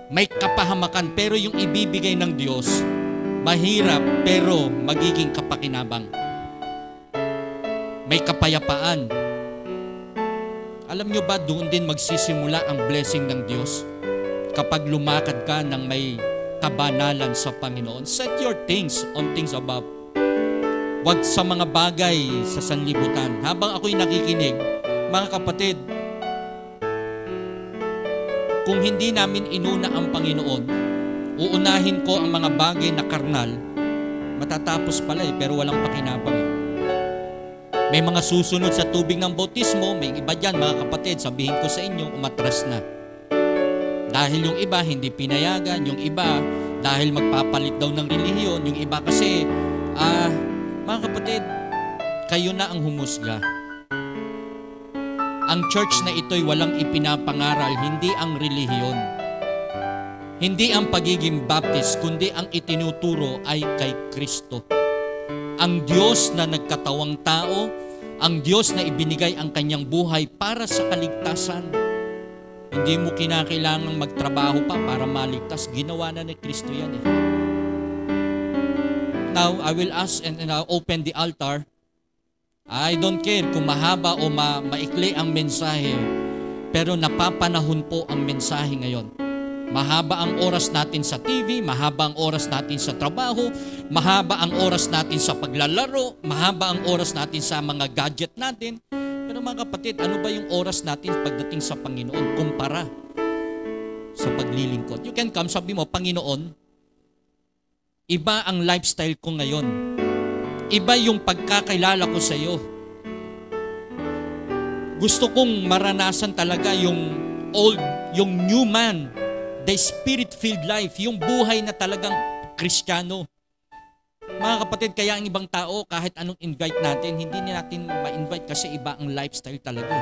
May kapahamakan, pero yung ibibigay ng Diyos, mahirap, pero magiging kapakinabang. May kapayapaan. Alam nyo ba, doon din magsisimula ang blessing ng Diyos? Kapag lumakad ka ng may kabanalan sa Panginoon. Set your things on things above. Huwag sa mga bagay sa sanlibutan. Habang ako'y nakikinig, mga kapatid, kung hindi namin inuna ang Panginoon, uunahin ko ang mga bagay na karnal, matatapos pala pero walang pakinabang. May mga susunod sa tubig ng bautismo, may iba dyan, mga kapatid, sabihin ko sa inyo, umatras na. Dahil yung iba hindi pinayagan, yung iba dahil magpapalit daw ng relihiyon, yung iba kasi, mga kapatid, kayo na ang humusga. Ang church na ito'y walang ipinapangaral, hindi ang relihiyon. Hindi ang pagiging Baptist, kundi ang itinuturo ay kay Kristo. Ang Diyos na nagkatawang tao, ang Diyos na ibinigay ang kanyang buhay para sa kaligtasan. Hindi mo kinakailangang magtrabaho pa para maligtas. Ginawa na ni Kristo yan Now, I will ask and I'll open the altar. I don't care kung mahaba o maikli ang mensahe, pero napapanahon po ang mensahe ngayon. Mahaba ang oras natin sa TV, mahaba ang oras natin sa trabaho, mahaba ang oras natin sa paglalaro, mahaba ang oras natin sa mga gadget natin. Pero mga kapatid, ano ba yung oras natin pagdating sa Panginoon kumpara sa paglilingkod? You can come, sabi mo, Panginoon, iba ang lifestyle ko ngayon. Iba yung pagkakilala ko sa iyo. Gusto kong maranasan talaga yung new man, the spirit-filled life, yung buhay na talagang Kristiyano. Mga kapatid, kaya ang ibang tao, kahit anong invite natin, hindi natin ma-invite kasi iba ang lifestyle talaga.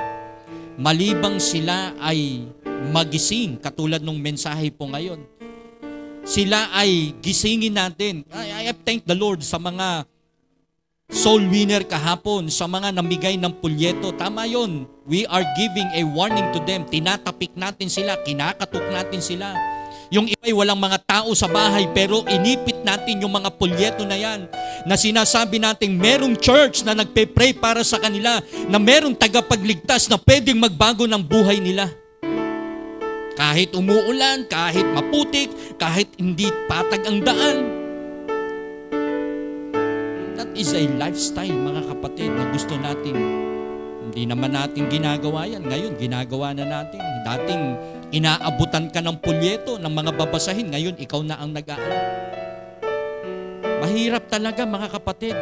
Malibang sila ay magising, katulad ng mensahe po ngayon. Sila ay gisingin natin. I have thanked the Lord sa mga soul winner kahapon, sa mga namigay ng pulyeto. Tama yon. We are giving a warning to them. Tinatapik natin sila, kinakatok natin sila. Yung iba'y walang mga tao sa bahay, pero inipit natin yung mga pulyeto na yan, na sinasabi natin merong church na nagpe-pray para sa kanila, na merong tagapagligtas na pwedeng magbago ng buhay nila. Kahit umuulan, kahit maputik, kahit hindi patag ang daan. That is a lifestyle, mga kapatid, na gusto natin. Hindi naman natin ginagawa yan. Ngayon, ginagawa na natin. Dating inaabutan ka ng pulyeto, ng mga babasahin. Ngayon, ikaw na ang nag-aaral. Mahirap talaga, mga kapatid.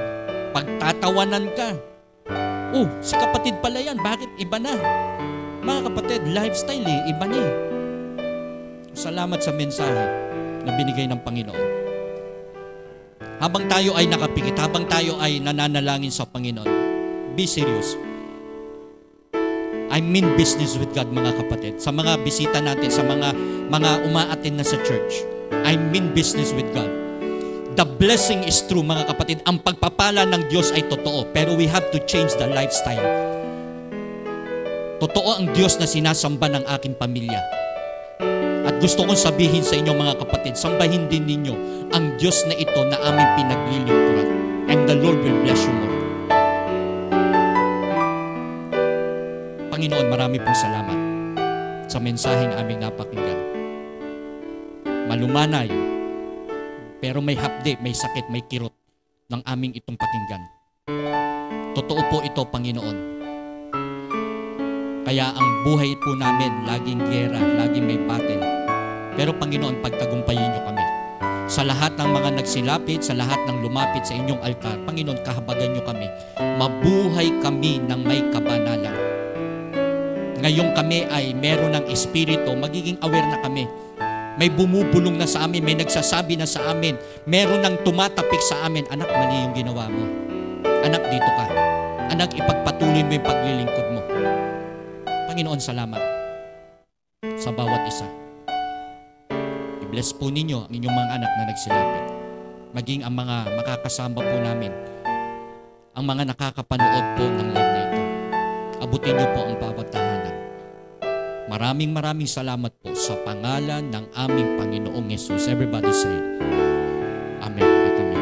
Pagtatawanan ka. Oh, si kapatid pala yan. Bakit iba na? Mga kapatid, lifestyle iba na eh. Salamat sa mensahe na binigay ng Panginoon. Habang tayo ay nakapikit, habang tayo ay nananalangin sa Panginoon, be serious. I mean business with God, mga kapatid. Sa mga bisita natin, sa mga umaattend na sa church, I mean business with God. The blessing is true, mga kapatid. Ang pagpapala ng Diyos ay totoo, pero we have to change the lifestyle. Totoo ang Diyos na sinasamba ng aking pamilya. At gusto kong sabihin sa inyo, mga kapatid, sambahin din ninyo ang Diyos na ito na aming pinaglilingkuran. And the Lord will bless you more. Panginoon, marami pong salamat sa mensaheng aming napakinggan. Malumanay, pero may hapde, may sakit, may kirot ng aming itong pakinggan. Totoo po ito, Panginoon. Kaya ang buhay po namin, laging gera, laging may battle. Pero Panginoon, pagtagumpayin niyo kami. Sa lahat ng mga nagsilapit, sa lahat ng lumapit sa inyong altar, Panginoon, kahabagan niyo kami. Mabuhay kami ng may kabanalan. Ngayong kami ay meron ng espiritu, magiging aware na kami. May bumubulong na sa amin, may nagsasabi na sa amin, meron ng tumatapik sa amin, anak, mali yung ginawa mo. Anak, dito ka. Anak, ipagpatuloy mo yung paglilingkod mo. Panginoon, salamat sa bawat isa. I-bless po ninyo ang inyong mga anak na nagsilapit. Maging ang mga makakasama po namin, ang mga nakakapanood po ng live na ito. Abutin niyo po ang bawat tahanan. Maraming salamat po sa pangalan ng aming Panginoong Yesus. Everybody say, Amen at Amen.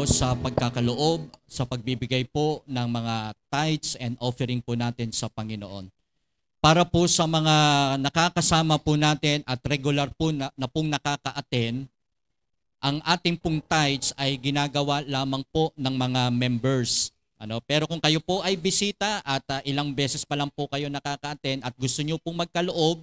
Sa pagkakaloob, sa pagbibigay po ng mga tithes and offering po natin sa Panginoon. Para po sa mga nakakasama po natin at regular po na pong nakaka-attend, ang ating pong tithes ay ginagawa lamang po ng mga members. Pero kung kayo po ay bisita at ilang beses pa lang po kayo nakaka-attend at gusto nyo pong magkaloob,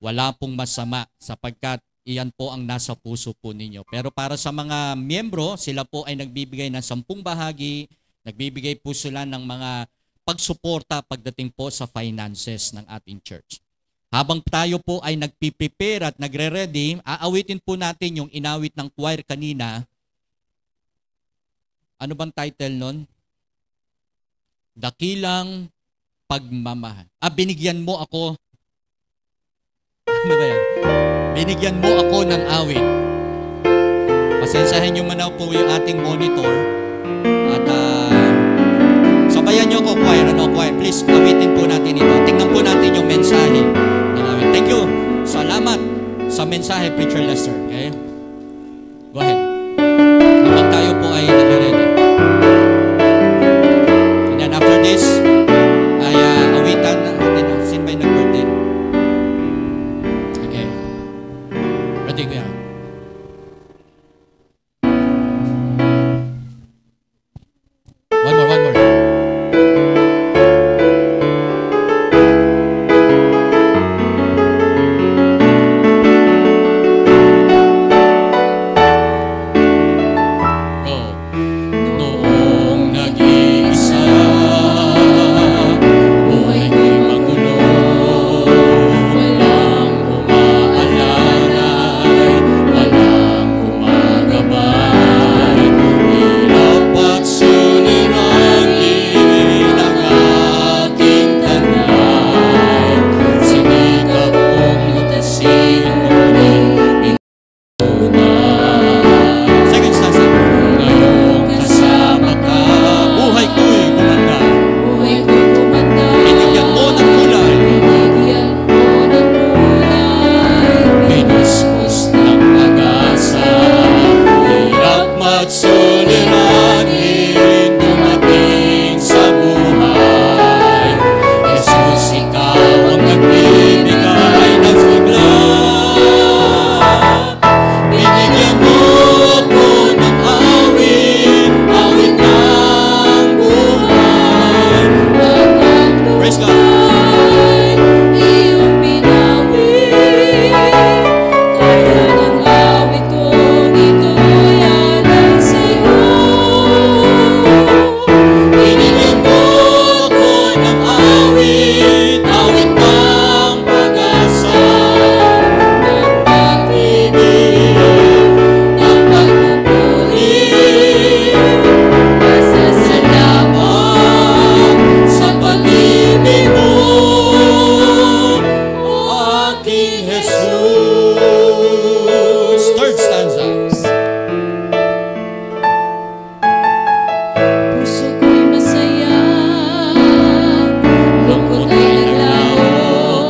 wala pong masama sapagkat iyan po ang nasa puso po ninyo. Pero para sa mga miyembro, sila po ay nagbibigay ng 10 bahagi, nagbibigay po sila ng mga pagsuporta pagdating po sa finances ng ating church. Habang tayo po ay nagpiprepare at nagre-ready, aawitin po natin yung inawit ng choir kanina. Ano bang title nun? Dakilang pagmamahal. Binigyan mo ako. Ano ba yan? Binigyan mo ako ng awit. Pasensyahin nyo man po yung ating monitor. At sabayan nyo ako, choir. Choir, please, awitin po natin ito. Tingnan po natin yung mensahe ng awit. Thank you. Salamat sa mensahe, Preacher Lester. Okay? Go ahead. Habang tayo po ay nag-ready. And then after this, ay awitan natin. Sin ba'y nag-birthday? Okay. Ready ko yan. One more. Noong nag-iisa, buhay ko'y magulo, walang umaalalay, walang umagabay, hirap at suliranin ang aking tanay, sinikap kong lutasin ngunit second stanza. Ngayong kasama ka, buhay ko'y gumanda. Binigyan mo ng kulay, pinuspos ng pag-asa. Hirap magsuliranin, dumating sa buhay. Jesus, ikaw ang nagbibigay ng sigla. Binigyan mo ako ng awit, awit ng buhay. Praise God. Binigyan mo ako ng awit, awit ng pag-asa, ng pag-ibig, ng pagpupuri, pasasalamat sa pag-ibig mo, aking Jesus. Third stanza. Puso ko'y masaya, lungkot ay naglaho.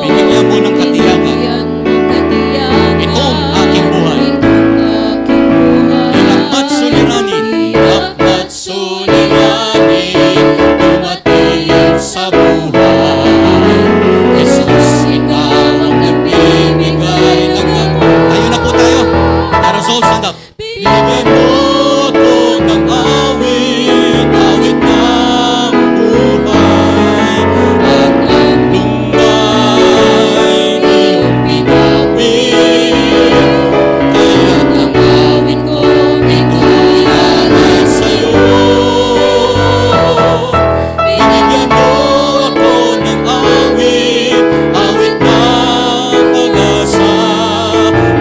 Binigyan mo ng katiyakan. Ito ang aking buhay. Hirap at suliranin, dumating sa buhay. Jesus, ikaw ang nagbibigay ng ayun na po tayo. Para soul, stand up. Binigyan mo ako ng awit, awit ng buhay. At ang lumbay, iyong pinawit. Kaya't ang awit ko, ito'y alay sa'yo. Binigyan mo ako ng awit, awit ng pag-asa,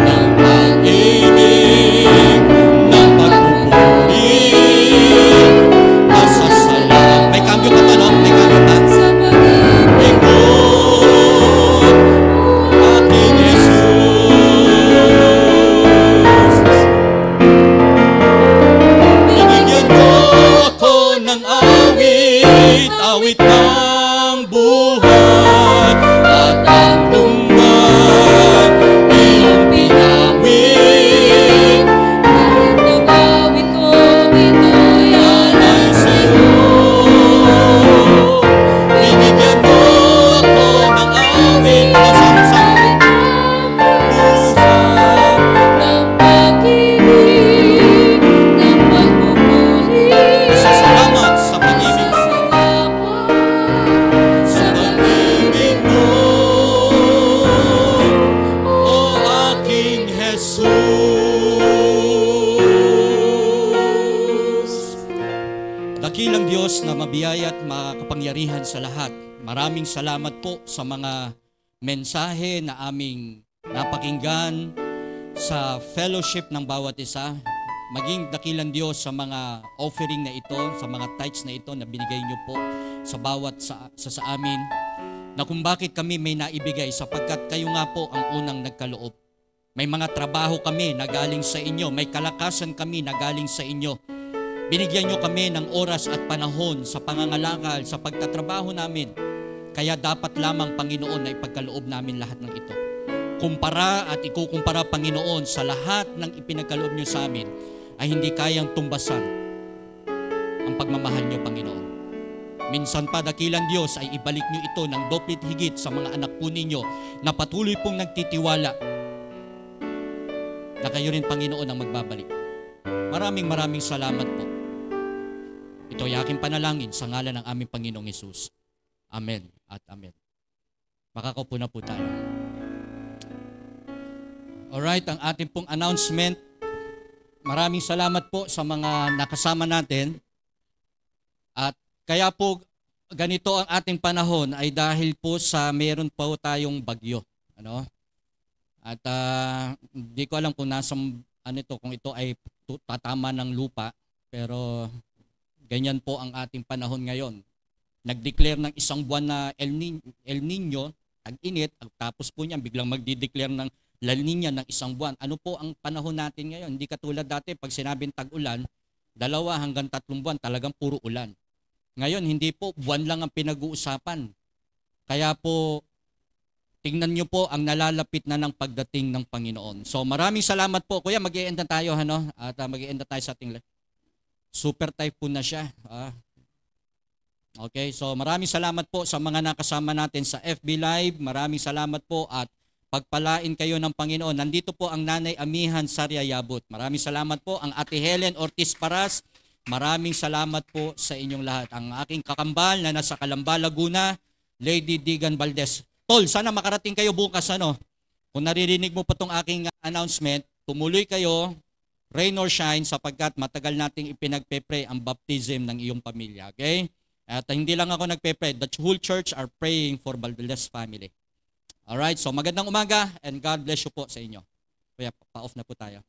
ng pag-ibig, ng pagpupuri, Dakilang Diyos na mabiyaya at makapangyarihan sa lahat. Maraming salamat po sa mga mensahe na aming napakinggan sa fellowship ng bawat isa. Maging dakilang Diyos sa mga offering na ito, sa mga tithes na ito na binigay niyo po sa bawat sa amin. Na kung bakit kami may naibigay sapagkat kayo nga po ang unang nagkaloob. May mga trabaho kami na galing sa inyo, may kalakasan kami na galing sa inyo. Binigyan nyo kami ng oras at panahon sa pangangalakal, sa pagtatrabaho namin. Kaya dapat lamang, Panginoon, na ipagkaloob namin lahat ng ito. Kumpara at ikukumpara, Panginoon, sa lahat ng ipinagkaloob nyo sa amin ay hindi kayang tumbasan ang pagmamahal nyo, Panginoon. Minsan pa, dakilang Diyos, ay ibalik nyo ito ng doplit higit sa mga anak po ninyo na patuloy pong nagtitiwala na kayo rin, Panginoon, ang magbabalik. Maraming salamat po. Ito ay aking panalangin sa ngalan ng aming Panginoong Hesus. Amen at amen. Makakaupo na po tayo. Alright, ang ating pong announcement. Maraming salamat po sa mga nakasama natin. At kaya po ganito ang ating panahon ay dahil po sa meron po tayong bagyo. Ano? At hindi ko alam kung kung ito ay tatama ng lupa, pero ganyan po ang ating panahon ngayon. Nag-declare ng isang buwan na El Nino, tag-init, tapos po niyan biglang magdi-declare ng La Nina ng isang buwan. Ano po ang panahon natin ngayon? Hindi katulad dati, pag sinabing tag-ulan, 2 hanggang 3 buwan talagang puro ulan. Ngayon, hindi po, buwan lang ang pinag-uusapan. Kaya po, tingnan nyo po ang nalalapit na ng pagdating ng Panginoon. So maraming salamat po. Kuya, mag-i-end na tayo, ano? At mag-i-end na tayo sa ating super typhoon na siya. Okay, so maraming salamat po sa mga nakasama natin sa FB Live. Maraming salamat po at pagpalain kayo ng Panginoon. Nandito po ang Nanay Amihan Sarya Yabut. Maraming salamat po. Ang Ate Helen Ortiz Paras. Maraming salamat po sa inyong lahat. Ang aking kakambal na nasa Calamba, Laguna, Lady Digan Valdez. Tol, sana makarating kayo bukas, ano? Kung naririnig mo pa itong aking announcement, tumuloy kayo, rain or shine, sapagkat matagal nating ipinagpe-pray ang baptism ng iyong pamilya. Okay? At hindi lang ako nagpe-pray. The whole church are praying for Valdez family. Alright, so magandang umaga and God bless you po sa inyo. Kaya pa-off na po tayo.